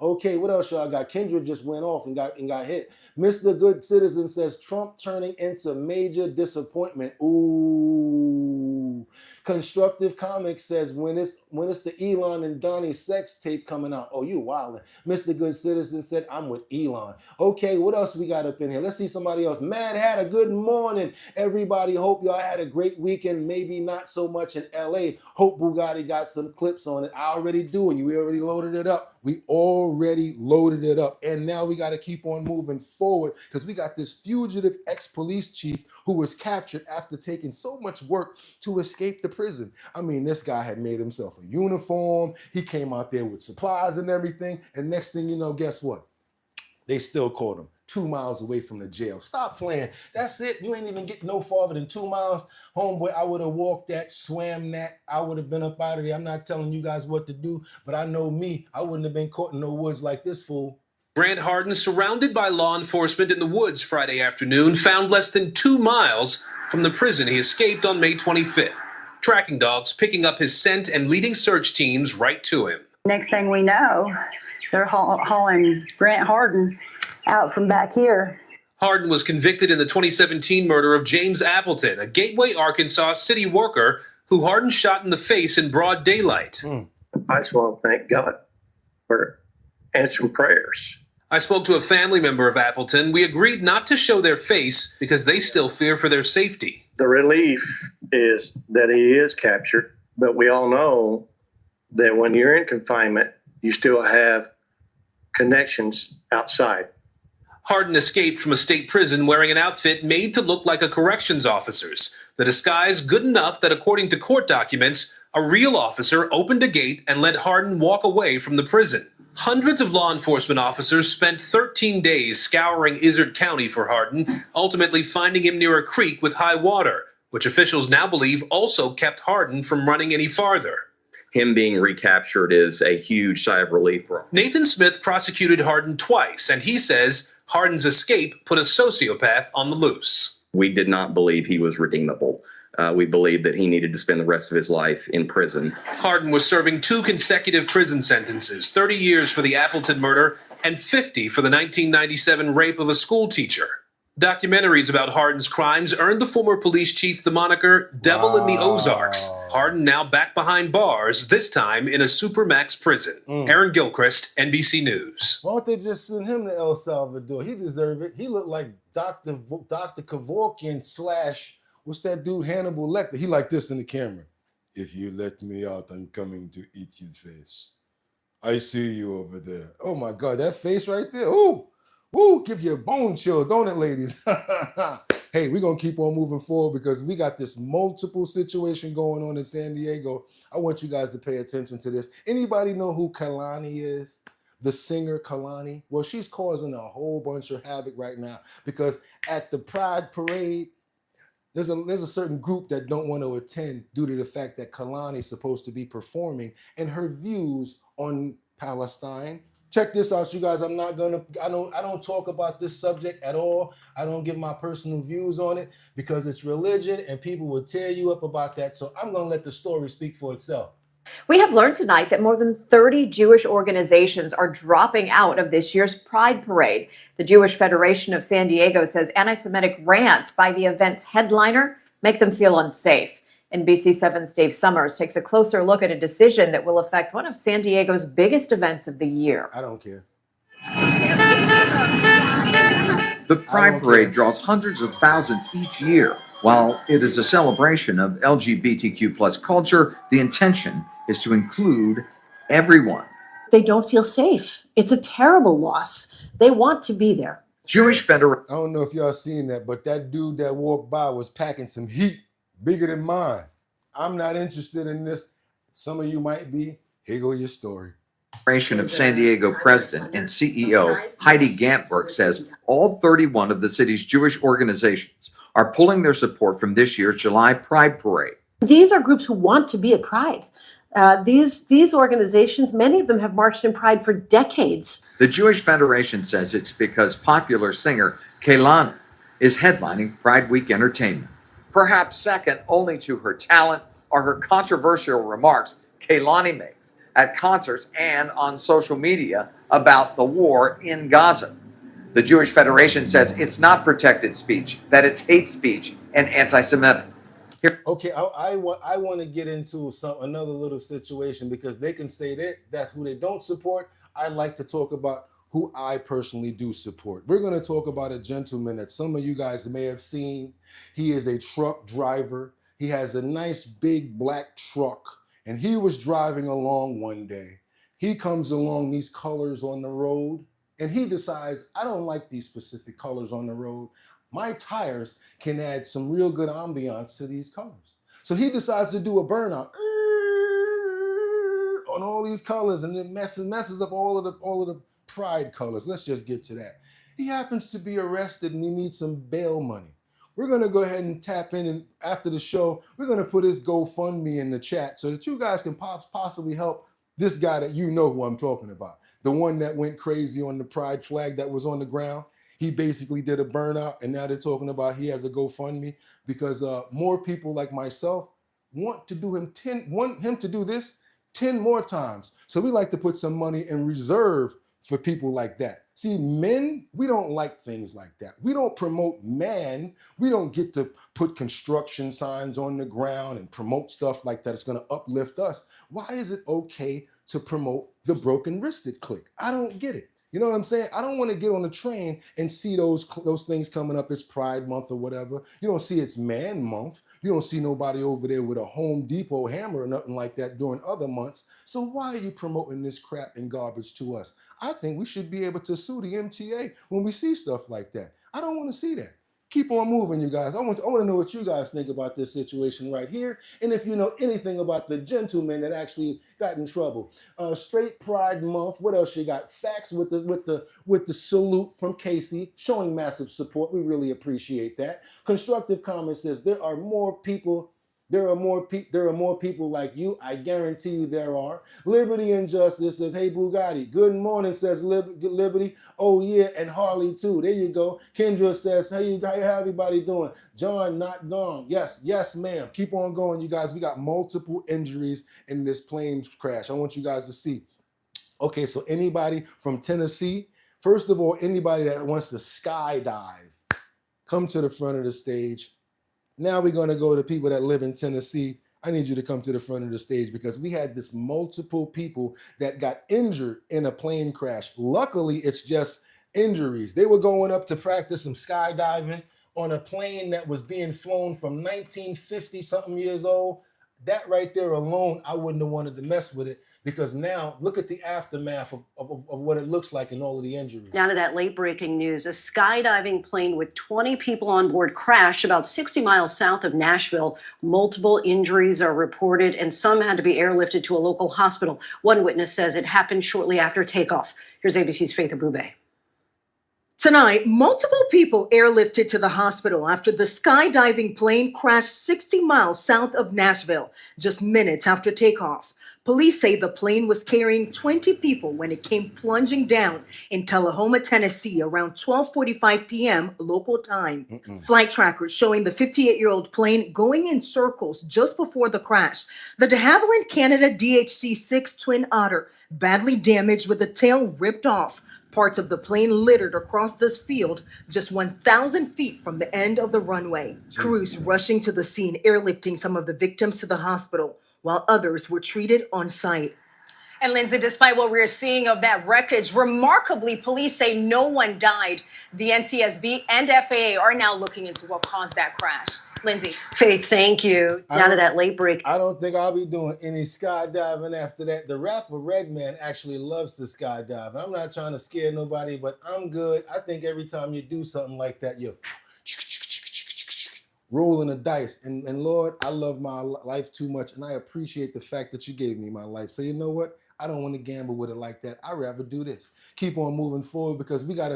Speaker 1: Okay, what else y'all got? Kendra just went off and got hit. Mr. Good Citizen says, Trump turning into major disappointment. Ooh. Constructive Comics says, when it's the Elon and Donnie sex tape coming out. Oh, you wildin'. Mr. Good Citizen said, I'm with Elon. Okay, what else we got up in here? Let's see somebody else. Mad Hatter, good morning. Everybody, hope y'all had a great weekend. Maybe not so much in LA. Hope Bugatti got some clips on it. I already do, and we already loaded it up. We already loaded it up. And now we got to keep on moving forward because we got this fugitive ex-police chief who was captured after taking so much work to escape the prison. I mean, this guy had made himself a uniform. He came out there with supplies and everything. And next thing you know, guess what? They still caught him 2 miles away from the jail. Stop playing. That's it. You ain't even get no farther than 2 miles. Homeboy, I would have walked that, swam that. I would have been up out of there. I'm not telling you guys what to do, but I know me. I wouldn't have been caught in no woods like this fool.
Speaker 21: Grant Hardin, surrounded by law enforcement in the woods Friday afternoon, found less than 2 miles from the prison he escaped on May 25th. Tracking dogs picking up his scent and leading search teams right to him.
Speaker 22: Next thing we know, they're hauling Grant Hardin out from back here.
Speaker 21: Hardin was convicted in the 2017 murder of James Appleton, a Gateway, Arkansas city worker who Hardin shot in the face in broad daylight.
Speaker 23: I just want to thank God for answering prayers.
Speaker 21: I spoke to a family member of Appleton. We agreed not to show their face because they still fear for their safety.
Speaker 23: The relief is that he is captured, but we all know that when you're in confinement, you still have connections outside.
Speaker 21: Hardin escaped from a state prison wearing an outfit made to look like a corrections officer's. The disguise good enough that, according to court documents, a real officer opened a gate and let Hardin walk away from the prison. Hundreds of law enforcement officers spent 13 days scouring Izard County for Hardin, ultimately finding him near a creek with high water, which officials now believe also kept Hardin from running any farther.
Speaker 24: Him being recaptured is a huge sigh of relief for him.
Speaker 21: Nathan Smith prosecuted Hardin twice, and he says Hardin's escape put a sociopath on the loose.
Speaker 24: We did not believe he was redeemable. We believed that he needed to spend the rest of his life in prison.
Speaker 21: Hardin was serving 2 consecutive prison sentences, 30 years for the Appleton murder and 50 for the 1997 rape of a school teacher. Documentaries about Hardin's crimes earned the former police chief the moniker Devil in the Ozarks. Hardin now back behind bars, this time in a Supermax prison. Aaron Gilchrist, NBC News.
Speaker 1: Why don't they just send him to El Salvador? He deserved it. He looked like Dr. Kevorkian / what's that dude, Hannibal Lecter? He like this in the camera. If you let me out, I'm coming to eat your face. I see you over there. Oh my God, that face right there. Ooh, ooh, give you a bone chill, don't it, ladies? Hey, we're going to keep on moving forward because we got this multiple situation going on in San Diego. I want you guys to pay attention to this. Anybody know who Kalani is? The singer Kalani? Well, she's causing a whole bunch of havoc right now because at the Pride Parade, there's a certain group that don't want to attend due to the fact that Kalani's supposed to be performing and her views on Palestine. Check this out, you guys. I don't talk about this subject at all. I don't give my personal views on it because it's religion and people will tear you up about that. So I'm gonna let the story speak for itself.
Speaker 3: We have learned tonight that more than 30 Jewish organizations are dropping out of this year's Pride Parade. The Jewish Federation of San Diego says anti-Semitic rants by the event's headliner make them feel unsafe. NBC7's Dave Summers takes a closer look at a decision that will affect one of San Diego's biggest events of the year.
Speaker 1: I don't care.
Speaker 4: The Pride Parade draws hundreds of thousands each year. While it is a celebration of LGBTQ plus culture, the intention is to include everyone.
Speaker 6: They don't feel safe. It's a terrible loss. They want to be there.
Speaker 4: Jewish Federation.
Speaker 1: I don't know if y'all seen that, but that dude that walked by was packing some heat bigger than mine. I'm not interested in this. Some of you might be. Here go your story.
Speaker 4: Federation of San Diego president and CEO Heidi Gantwerk says all 31 of the city's Jewish organizations are pulling their support from this year's July Pride Parade.
Speaker 6: These are groups who want to be at Pride. These organizations, many of them have marched in Pride for decades.
Speaker 4: The Jewish Federation says it's because popular singer Kehlani is headlining Pride Week entertainment. Perhaps second only to her talent are her controversial remarks Kehlani makes at concerts and on social media about the war in Gaza. The Jewish Federation says it's not protected speech, that it's hate speech and anti-Semitic.
Speaker 1: Okay, I want to get into another little situation because they can say that's who they don't support. I'd like to talk about who I personally do support. We're going to talk about a gentleman that some of you guys may have seen. He is a truck driver. He has a nice big black truck, and he was driving along one day. He comes along these colors on the road, and he decides, I don't like these specific colors on the road. My tires can add some real good ambiance to these colors. So he decides to do a burnout on all these colors, and it messes up all of the pride colors. Let's just get to that. He happens to be arrested and he needs some bail money. We're gonna go ahead and tap in, and after the show, we're gonna put his GoFundMe in the chat so that you guys can possibly help this guy that you know who I'm talking about. The one that went crazy on the pride flag that was on the ground. He basically did a burnout, and now they're talking about he has a GoFundMe because more people like myself want to do want him to do this 10 more times. So we like to put some money in reserve for people like that. See, men, we don't like things like that. We don't promote man. We don't get to put construction signs on the ground and promote stuff like that. It's going to uplift us. Why is it okay to promote the broken wristed clique? I don't get it. You know what I'm saying? I don't want to get on the train and see those things coming up. It's Pride Month or whatever. You don't see it's Man Month. You don't see nobody over there with a Home Depot hammer or nothing like that during other months. So why are you promoting this crap and garbage to us? I think we should be able to sue the MTA when we see stuff like that. I don't want to see that. Keep on moving, you guys. I want to know what you guys think about this situation right here, and if you know anything about the gentleman that actually got in trouble. Straight Pride Month. What else you got? Facts with the salute from Casey, showing massive support. We really appreciate that. Constructive comment says there are more people. There are more people like you. I guarantee you there are. Liberty and Justice says, hey, Bugatti. Good morning, says Liberty. Oh, yeah, and Harley, too. There you go. Kendra says, hey, how everybody doing? John, not gone. Yes, ma'am. Keep on going, you guys. We got multiple injuries in this plane crash. I want you guys to see. Okay, so anybody from Tennessee, first of all, anybody that wants to skydive, come to the front of the stage. Now we're going to go to people that live in Tennessee. I need you to come to the front of the stage because we had this multiple people that got injured in a plane crash. Luckily, it's just injuries. They were going up to practice some skydiving on a plane that was being flown from 1950 something years old. That right there alone, I wouldn't have wanted to mess with it because now look at the aftermath of what it looks like and all of the injuries.
Speaker 7: Now to that late breaking news, a skydiving plane with 20 people on board crashed about 60 miles south of Nashville. Multiple injuries are reported and some had to be airlifted to a local hospital. One witness says it happened shortly after takeoff. Here's ABC's Faith Abube.
Speaker 8: Tonight, multiple people airlifted to the hospital after the skydiving plane crashed 60 miles south of Nashville, just minutes after takeoff. Police say the plane was carrying 20 people when it came plunging down in Tullahoma, Tennessee around 12:45 p.m. local time. Flight trackers showing the 58-year-old plane going in circles just before the crash. The de Havilland, Canada DHC-6 Twin Otter badly damaged with the tail ripped off. Parts of the plane littered across this field just 1,000 feet from the end of the runway. Crews rushing to the scene, airlifting some of the victims to the hospital, while others were treated on site.
Speaker 9: And Lindsay, despite what we're seeing of that wreckage, remarkably, police say no one died. The NTSB and FAA are now looking into what caused that crash. Lindsay.
Speaker 7: Faith, thank you. Down to that late break.
Speaker 1: I don't think I'll be doing any skydiving after that. The rapper Redman actually loves to skydive. I'm not trying to scare nobody, but I'm good. I think every time you do something like that, you're rolling the dice. And Lord, I love my life too much, and I appreciate the fact that you gave me my life. So you know what? I don't want to gamble with it like that. I'd rather do this. Keep on moving forward because I got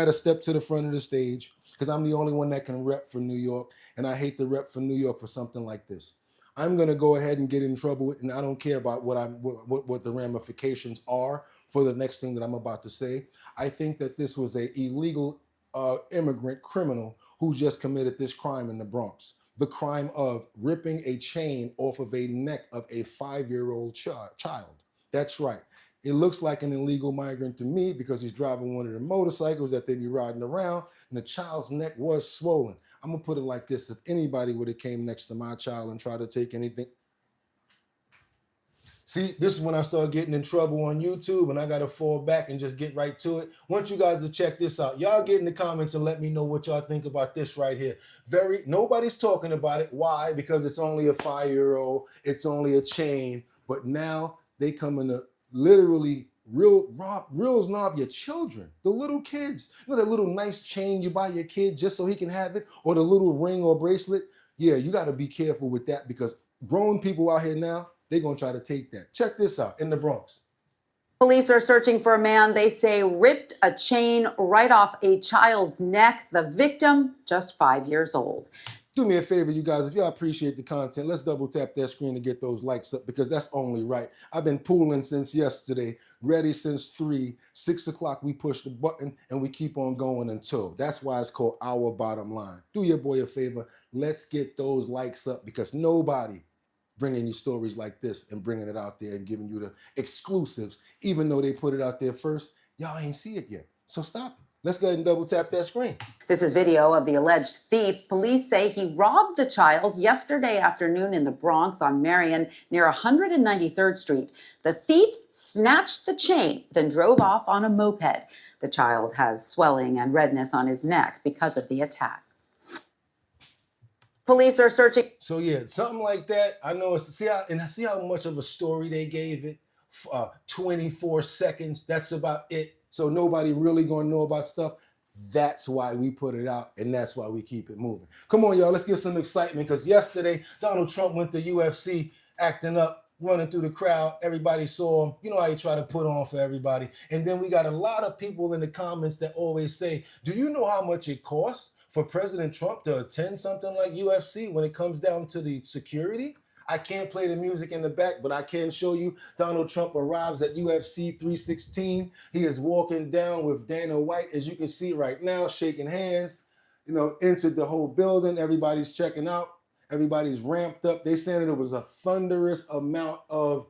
Speaker 1: to step to the front of the stage because I'm the only one that can rep for New York. And I hate to rep for New York for something like this. I'm going to go ahead and get in trouble, and I don't care about what the ramifications are for the next thing that I'm about to say. I think that this was an illegal immigrant criminal who just committed this crime in the Bronx. The crime of ripping a chain off of a neck of a 5-year-old child. That's right. It looks like an illegal migrant to me because he's driving one of the motorcycles that they be riding around, and the child's neck was swollen. I'm gonna put it like this: if anybody would have came next to my child and tried to take anything, see, this is when I start getting in trouble on YouTube, and I gotta fall back and just get right to it. I want you guys to check this out. Y'all get in the comments and let me know what y'all think about this right here. Nobody's talking about it. Why? Because it's only a 5-year-old. It's only a chain. But now they come in to literally real snob your children, the little kids. You know that little nice chain you buy your kid just so he can have it, or the little ring or bracelet? Yeah, you got to be careful with that because grown people out here now, they're going to try to take that. Check this out in the Bronx.
Speaker 3: Police are searching for a man they say ripped a chain right off a child's neck. The victim, just 5 years old.
Speaker 1: Do me a favor, you guys, if y'all appreciate the content, let's double tap that screen to get those likes up because that's only right. I've been pooling since yesterday, ready since 3, 6 o'clock, we push the button and we keep on going until. That's why it's called Our Bottom Line. Do your boy a favor, let's get those likes up because nobody bringing you stories like this and bringing it out there and giving you the exclusives, even though they put it out there first, y'all ain't see it yet. So stop it. Let's go ahead and double tap that screen.
Speaker 3: This is video of the alleged thief. Police say he robbed the child yesterday afternoon in the Bronx on Marion near 193rd Street. The thief snatched the chain, then drove off on a moped. The child has swelling and redness on his neck because of the attack. Police are searching.
Speaker 1: So yeah, something like that. I know it's see how much of a story they gave it. 24 seconds. That's about it. So nobody really gonna know about stuff. That's why we put it out, and that's why we keep it moving. Come on, y'all, let's get some excitement, because yesterday, Donald Trump went to UFC acting up, running through the crowd. Everybody saw him. You know how he try to put on for everybody. And then we got a lot of people in the comments that always say, do you know how much it costs for President Trump to attend something like UFC when it comes down to the security? I can't play the music in the back, but I can show you Donald Trump arrives at UFC 316. He is walking down with Dana White, as you can see right now, shaking hands, entered the whole building. Everybody's checking out. Everybody's ramped up. They said it was a thunderous amount of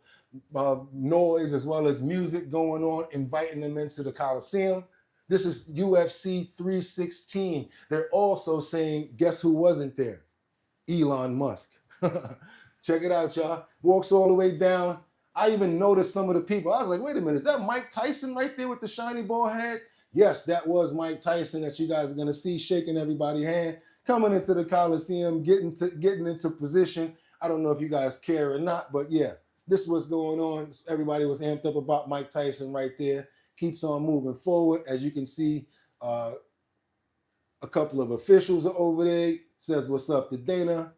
Speaker 1: noise as well as music going on, inviting them into the Coliseum. This is UFC 316. They're also saying, guess who wasn't there? Elon Musk. Check it out, y'all. Walks all the way down. I even noticed some of the people. I was like, wait a minute, is that Mike Tyson right there with the shiny ball head? Yes, that was Mike Tyson that you guys are going to see shaking everybody's hand, coming into the Coliseum, getting into position. I don't know if you guys care or not, but yeah, this was going on. Everybody was amped up about Mike Tyson right there. Keeps on moving forward. As you can see, a couple of officials are over there. Says what's up to Dana.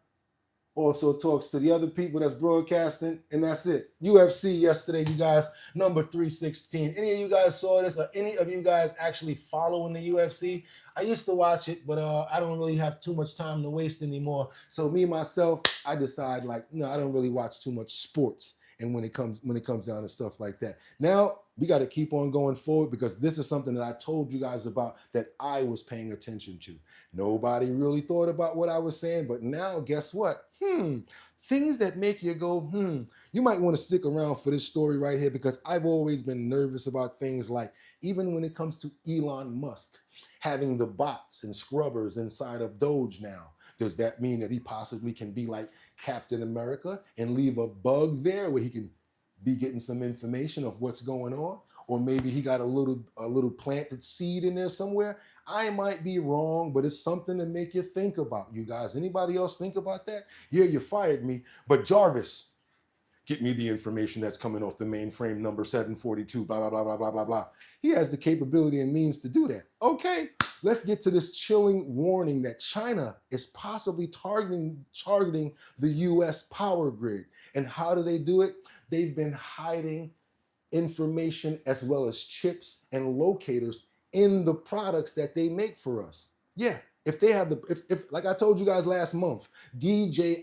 Speaker 1: also talks to the other people that's broadcasting, and that's it. UFC yesterday, you guys, number 316. Any of you guys saw this? Or any of you guys actually following the UFC? I used to watch it, but I don't really have too much time to waste anymore. So me, myself, I decide like, no, I don't really watch too much sports. And when it comes down to stuff like that. Now, we got to keep on going forward because this is something that I told you guys about that I was paying attention to. Nobody really thought about what I was saying, but now guess what? Things that make you go, You might want to stick around for this story right here because I've always been nervous about things like, even when it comes to Elon Musk having the bots and scrubbers inside of Doge now. Does that mean that he possibly can be like Captain America and leave a bug there where he can be getting some information of what's going on? Or maybe he got a little planted seed in there somewhere. I might be wrong, but it's something to make you think about, you guys. Anybody else think about that? Yeah, you fired me, but Jarvis, get me the information that's coming off the mainframe number 742, blah, blah, blah, blah, blah, blah, blah. He has the capability and means to do that. Okay, let's get to this chilling warning that China is possibly targeting the US power grid. And how do they do it? They've been hiding information as well as chips and locators in the products that they make for us. Yeah, if they have if like I told you guys last month, DJI,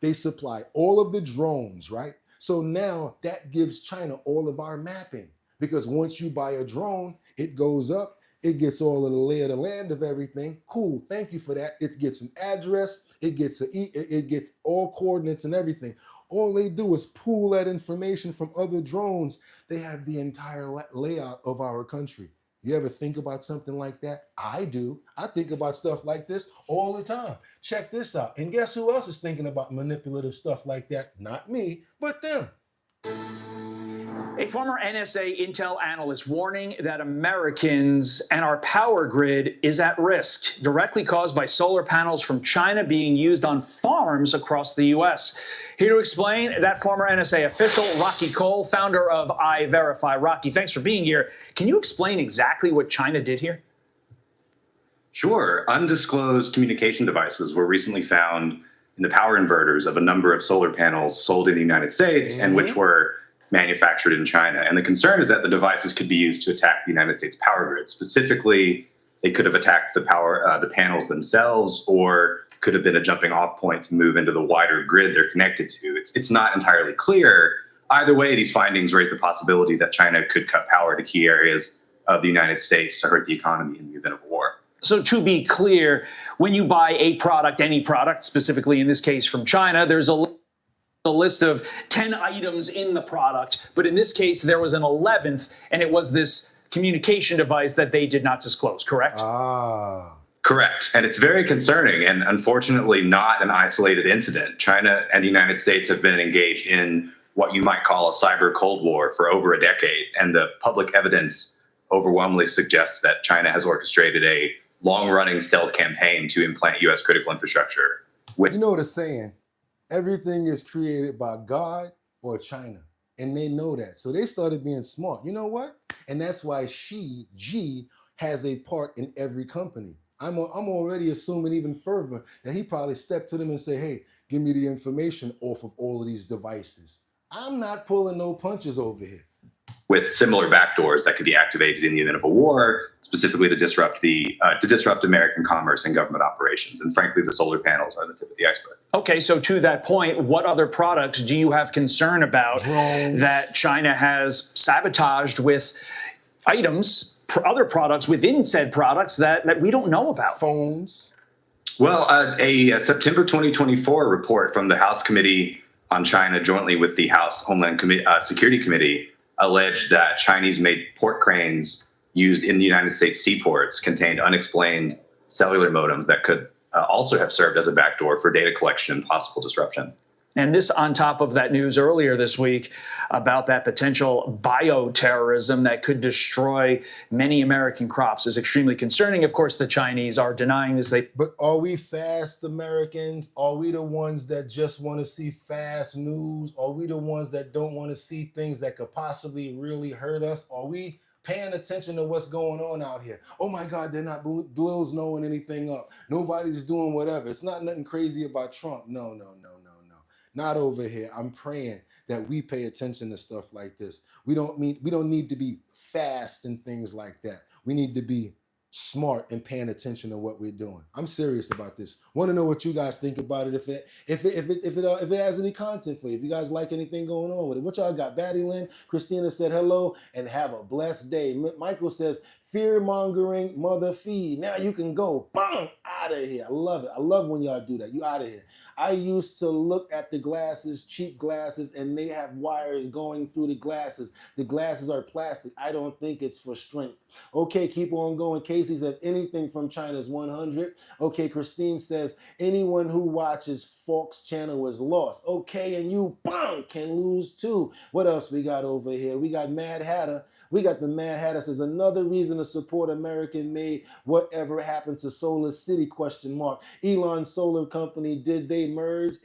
Speaker 1: they supply all of the drones, right? So now that gives China all of our mapping because once you buy a drone, it goes up, it gets all of the lay of the land of everything. Cool, thank you for that. It gets an address, it gets all coordinates and everything. All they do is pool that information from other drones. They have the entire layout of our country. You ever think about something like that? I do. I think about stuff like this all the time. Check this out. And guess who else is thinking about manipulative stuff like that? Not me, but them.
Speaker 10: A former NSA intel analyst warning that Americans and our power grid is at risk, directly caused by solar panels from China being used on farms across the U.S. Here to explain, that former NSA official, Rocky Cole, founder of iVerify. Rocky, thanks for being here. Can you explain exactly what China did here?
Speaker 24: Sure. Undisclosed communication devices were recently found in the power inverters of a number of solar panels sold in the United States and which were manufactured in China. And the concern is that the devices could be used to attack the United States power grid. Specifically, they could have attacked the panels themselves, or could have been a jumping off point to move into the wider grid they're connected to. It's not entirely clear. Either way, these findings raise the possibility that China could cut power to key areas of the United States to hurt the economy in the event of a war.
Speaker 10: So to be clear, when you buy a product, any product, specifically in this case from China, there's a list of 10 items in the product, but in this case, there was an 11th, and it was this communication device that they did not disclose, correct?
Speaker 24: Correct. And it's very concerning and unfortunately not an isolated incident. China and the United States have been engaged in what you might call a cyber Cold War for over a decade, and the public evidence overwhelmingly suggests that China has orchestrated a long-running stealth campaign to implant U.S. critical infrastructure.
Speaker 1: You know the saying, everything is created by God or China. And they know that. So they started being smart. You know what? And that's why G, has a part in every company. I'm already assuming even further that he probably stepped to them and say, hey, give me the information off of all of these devices. I'm not pulling no punches over here.
Speaker 24: With similar backdoors that could be activated in the event of a war, specifically to disrupt American commerce and government operations. And frankly, the solar panels are the tip of the iceberg.
Speaker 10: Okay, so to that point, what other products do you have concern about that China has sabotaged with items, other products within said products that we don't know about?
Speaker 1: Phones.
Speaker 24: Well, a September 2024 report from the House Committee on China jointly with the House Homeland Security Committee alleged that Chinese-made port cranes used in the United States seaports contained unexplained cellular modems that could also have served as a backdoor for data collection and possible disruption.
Speaker 10: And this on top of that news earlier this week about that potential bioterrorism that could destroy many American crops is extremely concerning. Of course, the Chinese are denying this.
Speaker 1: But are we fast Americans? Are we the ones that just want to see fast news? Are we the ones that don't want to see things that could possibly really hurt us? Are we paying attention to what's going on out here. Oh my God, they're not bills knowing anything up. Nobody's doing whatever. It's not nothing crazy about Trump. No. Not over here. I'm praying that we pay attention to stuff like this. We don't need to be fast and things like that. We need to be smart and paying attention to what we're doing. I'm serious about this. Want to know what you guys think about it? If it has any content for you, if you guys like anything going on with it, what y'all got? Batty Lynn, Christina said hello and have a blessed day. Michael says fear mongering mother feed. Now you can go, boom, out of here. I love it. I love when y'all do that. You out of here. I used to look at the glasses, cheap glasses, and they have wires going through the glasses. The glasses are plastic. I don't think it's for strength. Okay, keep on going. Casey says anything from China is 100. Okay, Christine says anyone who watches Fox channel is lost. Okay, and you, bang, can lose too. What else we got over here? We got Mad Hatter. We got the Mad Hatter says another reason to support American made. Whatever happened to Solar City ? Elon Solar Company, did they merge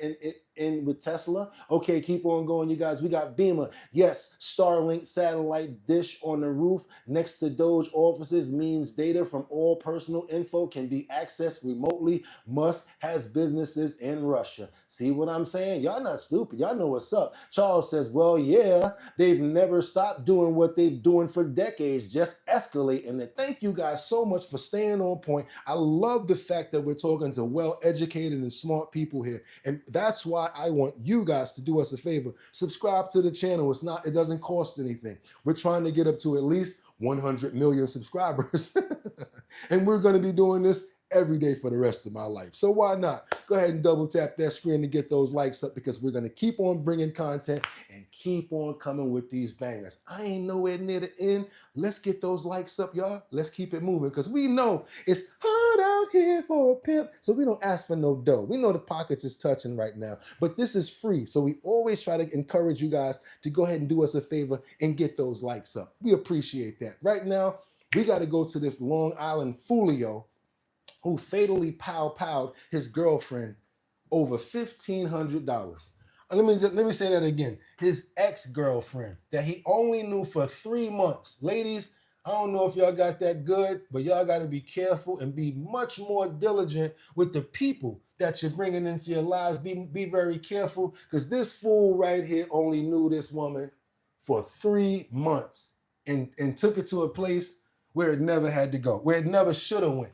Speaker 1: in with Tesla? Okay, keep on going, you guys. We got Beamer. Yes, Starlink satellite dish on the roof next to Doge offices means data from all personal info can be accessed remotely. Musk has businesses in Russia. See what I'm saying? Y'all not stupid. Y'all know what's up. Charles says, well, yeah, they've never stopped doing what they've doing for decades, just escalating it. Thank you guys so much for staying on point. I love the fact that we're talking to well-educated and smart people here. And that's why I want you guys to do us a favor. Subscribe to the channel. It doesn't cost anything. We're trying to get up to at least 100 million subscribers. And we're going to be doing this every day for the rest of my life. So why not? Go ahead and double tap that screen to get those likes up, because we're going to keep on bringing content and keep on coming with these bangers. I ain't nowhere near the end. Let's get those likes up, y'all. Let's keep it moving, because we know it's hard out here for a pimp. So we don't ask for no dough. We know the pockets is touching right now, but this is free. So we always try to encourage you guys to go ahead and do us a favor and get those likes up. We appreciate that. Right now, we got to go to this Long Island Foolio who fatally powed his girlfriend over $1,500. Let me say that again. His ex-girlfriend that he only knew for 3 months. Ladies, I don't know if y'all got that good, but y'all got to be careful and be much more diligent with the people that you're bringing into your lives. Be very careful, because this fool right here only knew this woman for 3 months and took it to a place where it never had to go, where it never should have went.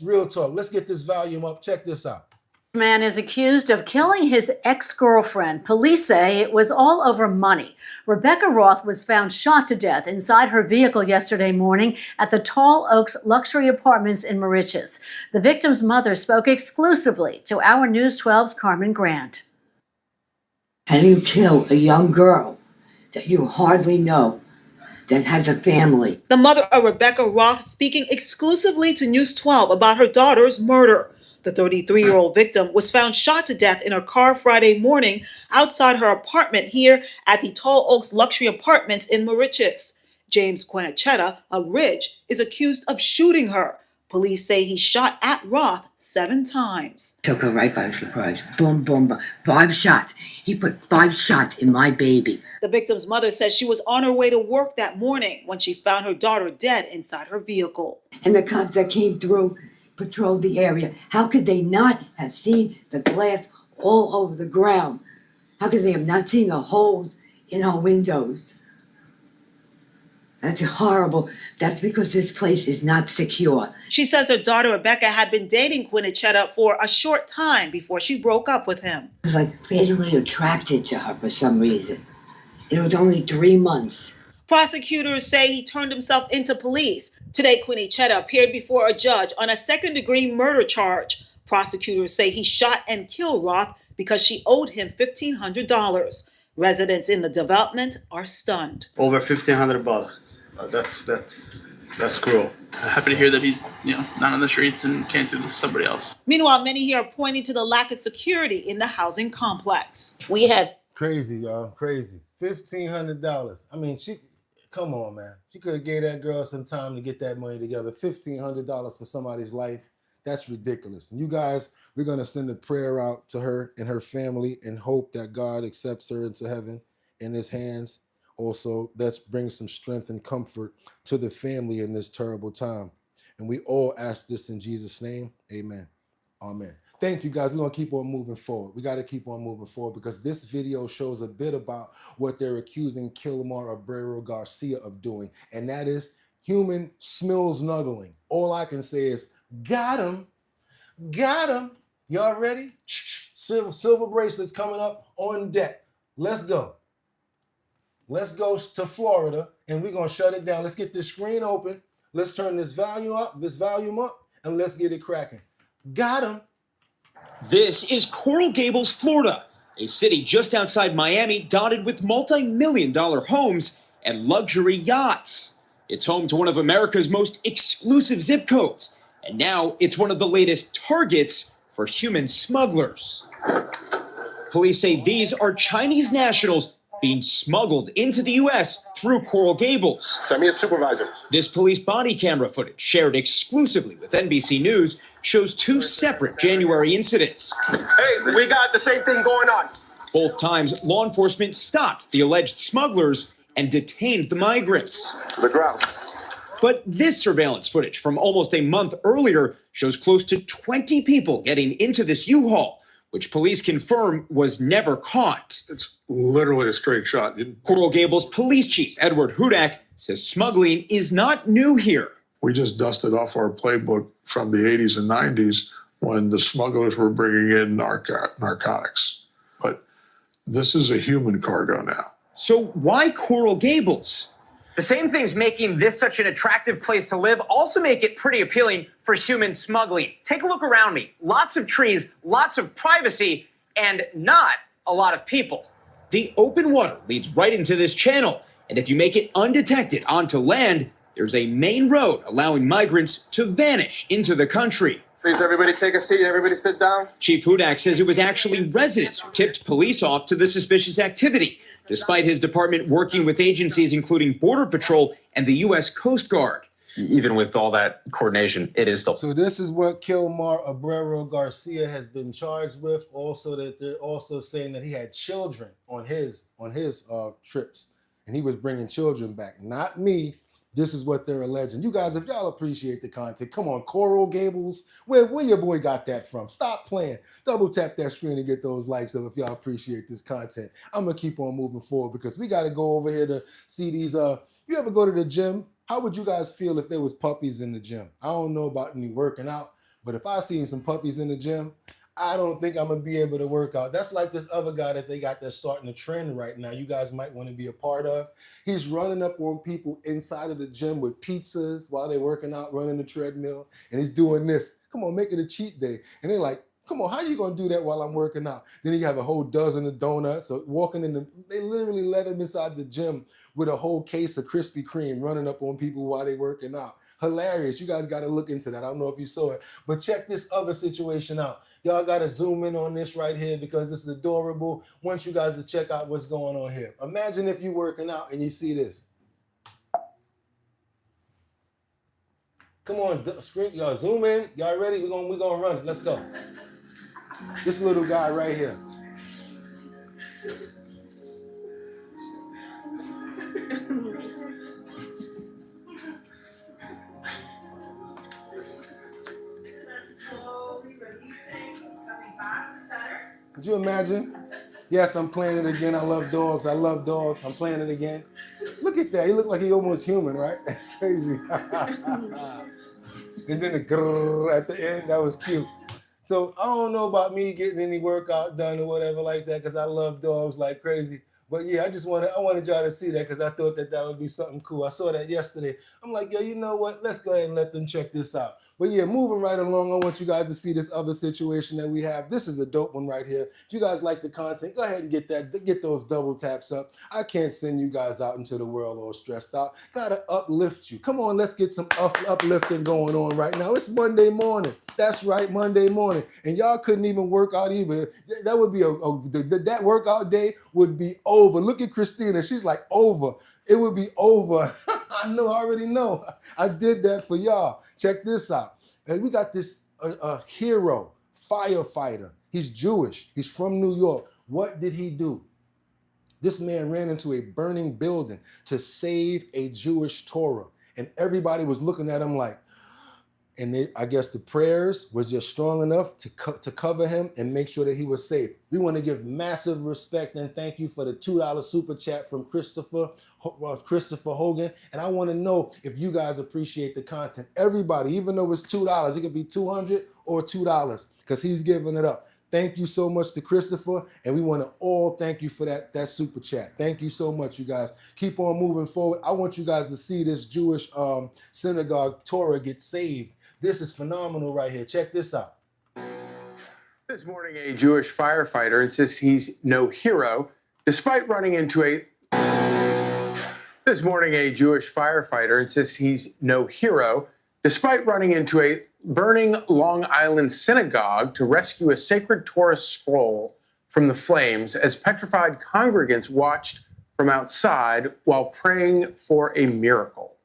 Speaker 1: Real talk. Let's get this volume up. Check this out.
Speaker 11: Man is accused of killing his ex-girlfriend. Police say it was all over money. Rebecca Roth was found shot to death inside her vehicle yesterday morning at the Tall Oaks luxury apartments in Mauritius. The victim's mother spoke exclusively to our News 12's Carmen Grant.
Speaker 12: How do you kill a young girl that you hardly know, that has a family?
Speaker 13: The mother of Rebecca Roth speaking exclusively to News 12 about her daughter's murder. The 33-year-old victim was found shot to death in her car Friday morning outside her apartment here at the Tall Oaks luxury apartments in Mauritius. James Quinachetta, a Ridge, is accused of shooting her. Police say he shot at Roth 7 times.
Speaker 12: Took her right by surprise. Boom, boom, boom. 5 shots. He put 5 shots in my baby.
Speaker 13: The victim's mother says she was on her way to work that morning when she found her daughter dead inside her vehicle.
Speaker 12: And the cops that came through patrolled the area. How could they not have seen the glass all over the ground? How could they have not seen the holes in our windows? That's horrible. That's because this place is not secure.
Speaker 13: She says her daughter Rebecca had been dating Quinachetta for a short time before she broke up with him.
Speaker 12: I was like fatally attracted to her for some reason. It was only 3 months.
Speaker 13: Prosecutors say he turned himself into police. Today, Quinachetta appeared before a judge on a second-degree murder charge. Prosecutors say he shot and killed Roth because she owed him $1,500. Residents in the development are stunned.
Speaker 14: Over $1,500. That's cruel.
Speaker 25: Happy to hear that he's not on the streets and can't do this to somebody else.
Speaker 13: Meanwhile, many here are pointing to the lack of security in the housing complex.
Speaker 7: We had
Speaker 1: Crazy, y'all. Crazy. $1,500. I mean, come on, man. She could have gave that girl some time to get that money together. $1,500 for somebody's life. That's ridiculous. And you guys, we're going to send a prayer out to her and her family and hope that God accepts her into heaven in his hands. Also, let's bring some strength and comfort to the family in this terrible time. And we all ask this in Jesus' name. Amen. Amen. Thank you, guys. We're going to keep on moving forward. We got to keep on moving forward because this video shows a bit about what they're accusing Kilmar Abreu Garcia of doing, and that is human smell snuggling. All I can say is, got him. Got him. Y'all ready? Silver bracelets coming up on deck. Let's go. Let's go to Florida, and we're going to shut it down. Let's get this screen open. Let's turn this volume up, and let's get it cracking. Got him.
Speaker 14: This is Coral Gables, Florida, a city just outside Miami dotted with multi-million-dollar homes and luxury yachts. It's home to one of America's most exclusive zip codes, and now it's one of the latest targets for human smugglers. Police say these are Chinese nationals being smuggled into the U.S. through Coral Gables.
Speaker 15: Send me a supervisor.
Speaker 14: This police body camera footage, shared exclusively with NBC News, shows two separate January incidents.
Speaker 15: Hey, we got the same thing going on.
Speaker 14: Both times, law enforcement stopped the alleged smugglers and detained the migrants.
Speaker 15: The ground.
Speaker 14: But this surveillance footage from almost a month earlier shows close to 20 people getting into this U-Haul, which police confirm was never caught.
Speaker 16: It's literally a straight shot.
Speaker 14: Coral Gables Police Chief Edward Hudak says smuggling is not new here.
Speaker 16: We just dusted off our playbook from the 80s and 90s when the smugglers were bringing in narcotics. But this is a human cargo now.
Speaker 14: So why Coral Gables?
Speaker 17: The same things making this such an attractive place to live also make it pretty appealing for human smuggling. Take a look around me. Lots of trees, lots of privacy, and not a lot of people.
Speaker 14: The open water leads right into this channel, and if you make it undetected onto land, there's a main road allowing migrants to vanish into the country.
Speaker 15: Please, everybody take a seat. Everybody sit down.
Speaker 14: Chief Hudak says it was actually residents who tipped police off to the suspicious activity, despite his department working with agencies including Border Patrol and the U.S. Coast Guard.
Speaker 15: Even with all that coordination, it is still.
Speaker 1: So this is what Kilmar Abreu Garcia has been charged with. Also, that they're also saying that he had children on his trips, and he was bringing children back. Not me. This is what they're alleging. You guys, if y'all appreciate the content, come on, Coral Gables. Where your boy got that from? Stop playing. Double tap that screen and get those likes up if y'all appreciate this content. I'm gonna keep on moving forward because we gotta go over here to see these. You ever go to the gym? How would you guys feel if there was puppies in the gym? I don't know about any working out, but if I seen some puppies in the gym, I don't think I'm gonna be able to work out. That's like this other guy that they got that's starting a trend right now. You guys might want to be a part of. He's running up on people inside of the gym with pizzas while they're working out, running the treadmill, and he's doing this. Come on, make it a cheat day. And they're like, come on, how you gonna do that while I'm working out? Then you have a whole dozen of donuts. So they literally let him inside the gym with a whole case of Krispy Kreme running up on people while they're working out. Hilarious. You guys got to look into that. I don't know if you saw it, but check this other situation out. Y'all got to zoom in on this right here because this is adorable. I want you guys to check out what's going on here. Imagine if you're working out and you see this. Come on, screen, y'all zoom in. Y'all ready? We're gonna run it. Let's go. This little guy right here. Could you imagine? Yes, I'm playing it again. I love dogs. I'm playing it again. Look at that. He looked like he almost human, right? That's crazy. And then the grrr at the end, that was cute. So I don't know about me getting any workout done or whatever like that because I love dogs like crazy. But yeah, I wanted y'all to see that because I thought that would be something cool. I saw that yesterday. I'm like, yo, you know what? Let's go ahead and let them check this out. But yeah, moving right along, I want you guys to see this other situation that we have. This is a dope one right here. If you guys like the content, go ahead and get those double taps up. I can't send you guys out into the world all stressed out. Gotta uplift you. Come on, let's get some uplifting going on right now. It's Monday morning. That's right, Monday morning. And y'all couldn't even work out either. That would be that workout day would be over. Look at Christina. She's like, over. It would be over. I already know. I did that for y'all. Check this out. And we got this hero, firefighter. He's Jewish. He's from New York. What did he do? This man ran into a burning building to save a Jewish Torah. And everybody was looking at him like, and I guess the prayers was just strong enough to cover him and make sure that he was safe. We want to give massive respect and thank you for the $2 super chat from Christopher Hogan. And I want to know if you guys appreciate the content. Everybody, even though it's $2, it could be $200 or $2 because he's giving it up. Thank you so much to Christopher, and we want to all thank you for that super chat. Thank you so much, you guys. Keep on moving forward. I want you guys to see this Jewish synagogue Torah get saved. This is phenomenal right here. Check this out.
Speaker 2: This morning, a Jewish firefighter insists he's no hero, despite running into a... This morning, a Jewish firefighter insists he's no hero, despite running into a burning Long Island synagogue to rescue a sacred Torah scroll from the flames as petrified congregants watched from outside while praying for a miracle.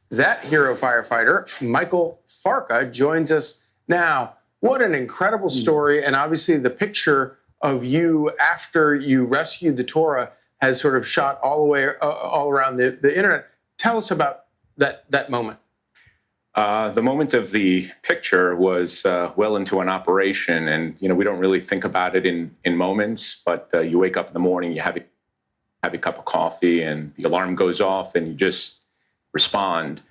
Speaker 2: That hero firefighter, Michael Farka, joins us now. What an incredible story. And obviously the picture of you after you rescued the Torah has sort of shot all the way all around the internet. Tell us about that moment.
Speaker 5: The moment of the picture was well into an operation. And, you know, we don't really think about it in moments, but you wake up in the morning, you have a cup of coffee and the alarm goes off and you just respond.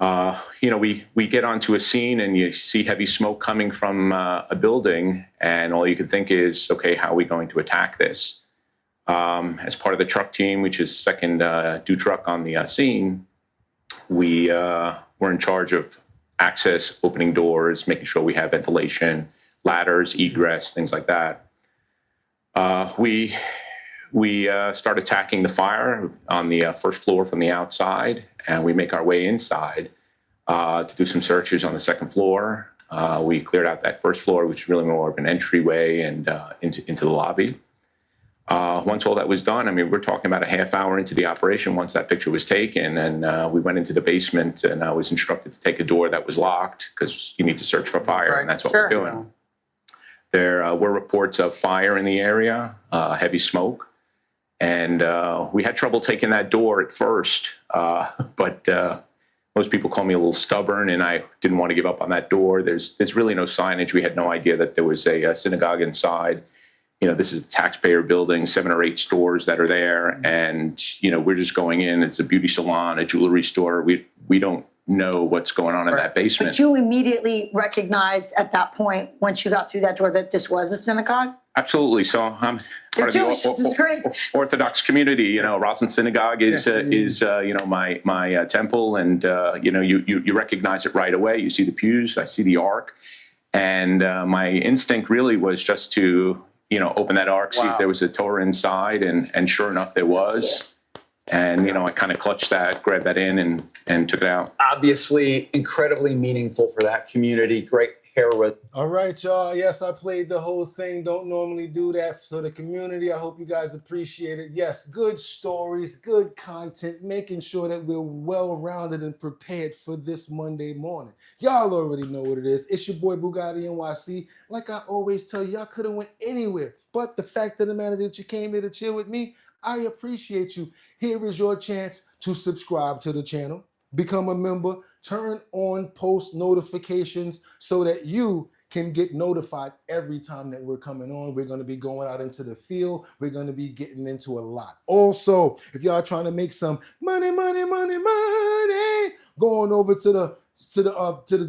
Speaker 5: You know, we get onto a scene and you see heavy smoke coming from a building, and all you can think is, okay, how are we going to attack this? As part of the truck team, which is second due truck on the scene, we were in charge of access, opening doors, making sure we have ventilation, ladders, egress, things like that. We start attacking the fire on the first floor from the outside, and we make our way inside to do some searches on the second floor. We cleared out that first floor, which is really more of an entryway and into the lobby. Once all that was done, I mean, we're talking about a half hour into the operation once that picture was taken, and we went into the basement, and I was instructed to take a door that was locked because you need to search for fire, and that's what we're doing. There were reports of fire in the area, heavy smoke. And we had trouble taking that door at first, but most people call me a little stubborn, and I didn't want to give up on that door. There's really no signage. We had no idea that there was a synagogue inside. You know, this is a taxpayer building, 7 or 8 stores that are there, and you know, we're just going in. It's a beauty salon, a jewelry store. We don't know what's going on in that basement.
Speaker 18: But you immediately recognized at that point, once you got through that door, that this was a synagogue?
Speaker 5: Absolutely. So I'm part of the Orthodox community. You know, Roslyn Synagogue is you know, my temple, and you know, you recognize it right away. You see the pews, I see the ark, and my instinct really was just to, you know, open that ark, see if there was a Torah inside, and sure enough, there was. And you know, I kind of clutched that, grabbed that in, and took it out.
Speaker 4: Obviously, incredibly meaningful for that community. Great heroism.
Speaker 1: All right, y'all. Yes, I played the whole thing. Don't normally do that. So the community, I hope you guys appreciate it. Yes, good stories, good content, making sure that we're well-rounded and prepared for this Monday morning. Y'all already know what it is. It's your boy BOOGOTTINYC. Like I always tell you, y'all could have went anywhere. But the fact of the matter that you came here to chill with me, I appreciate you. Here is your chance to subscribe to the channel, become a member, turn on post notifications so that you can get notified every time that we're coming on. We're going to be going out into the field. We're going to be getting into a lot. Also, if y'all trying to make some money, go on over to the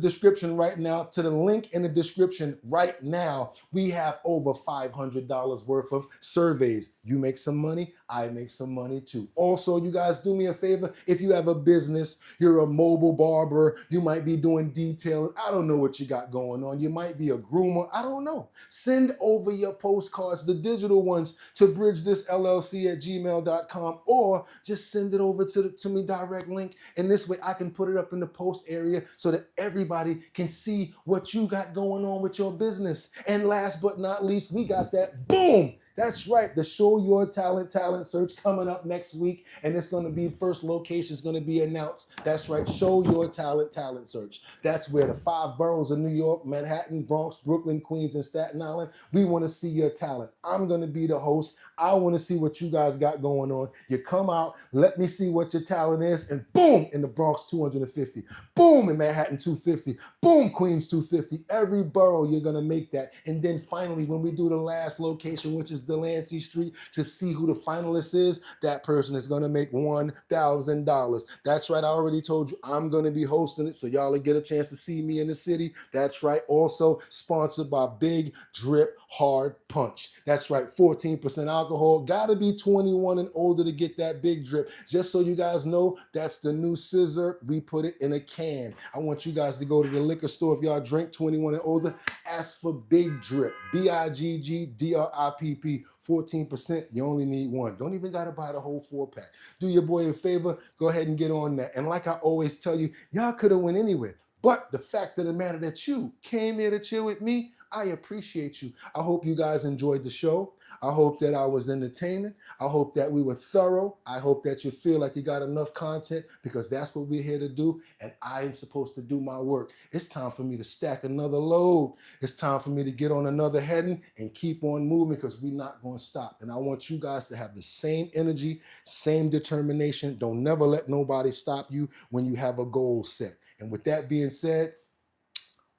Speaker 1: description right now, to the link in the description right now. We have over $500 worth of surveys. You make some money, I make some money too. Also, you guys do me a favor. If you have a business, you're a mobile barber, you might be doing detailing. I don't know what you got going on. You might be a groomer. I don't know. Send over your postcards, the digital ones, to bridgethisllc@gmail.com, or just send it over to me direct link. And this way I can put it up in the post area so that everybody can see what you got going on with your business. And last but not least, we got that boom, That's right, the Show Your Talent search coming up next week, and it's going to be first location is going to be announced. That's right, Show Your Talent search. That's where the 5 boroughs of New York, Manhattan, Bronx, Brooklyn, Queens, and Staten Island, we want to see your talent. I'm going to be the host. I want to see what you guys got going on. You come out, let me see what your talent is, and boom, in the Bronx, 250. Boom, in Manhattan, 250. Boom, Queens, 250. Every borough, you're going to make that. And then finally, when we do the last location, which is Delancey Street, to see who the finalist is, that person is going to make $1,000. That's right, I already told you I'm going to be hosting it, so y'all will get a chance to see me in the city. That's right, also sponsored by Big Drip Hard Punch. That's right, 14% alcohol. Gotta be 21 and older to get that Big Drip. Just so you guys know, that's the new scissor. We put it in a can. I want you guys to go to the liquor store if y'all drink 21 and older. Ask for Big Drip. BIGGDRIPP. 14%. You only need one. Don't even gotta buy the whole 4-pack. Do your boy a favor. Go ahead and get on that. And like I always tell you, y'all could have went anywhere. But the fact of the matter that you came here to chill with me, I appreciate you. I hope you guys enjoyed the show. I hope that I was entertaining. I hope that we were thorough. I hope that you feel like you got enough content, because that's what we're here to do, and I am supposed to do my work. It's time for me to stack another load. It's time for me to get on another heading and keep on moving, because we're not going to stop. And I want you guys to have the same energy, same determination. Don't never let nobody stop you when you have a goal set. And with that being said,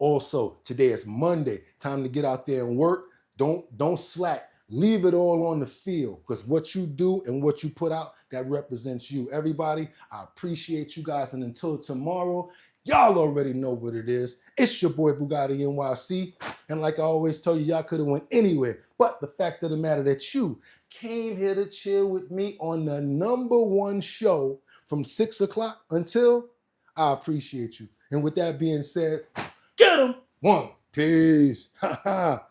Speaker 1: also, today is Monday. Time to get out there and work. Don't slack. Leave it all on the field, because what you do and what you put out, that represents you. Everybody, I appreciate you guys. And until tomorrow, y'all already know what it is. It's your boy Bugatti NYC. And like I always tell you, y'all could have went anywhere. But the fact of the matter that you came here to chill with me on the #1 show from 6 o'clock until, I appreciate you. And with that being said, get 'em. 1. Peace. Ha ha.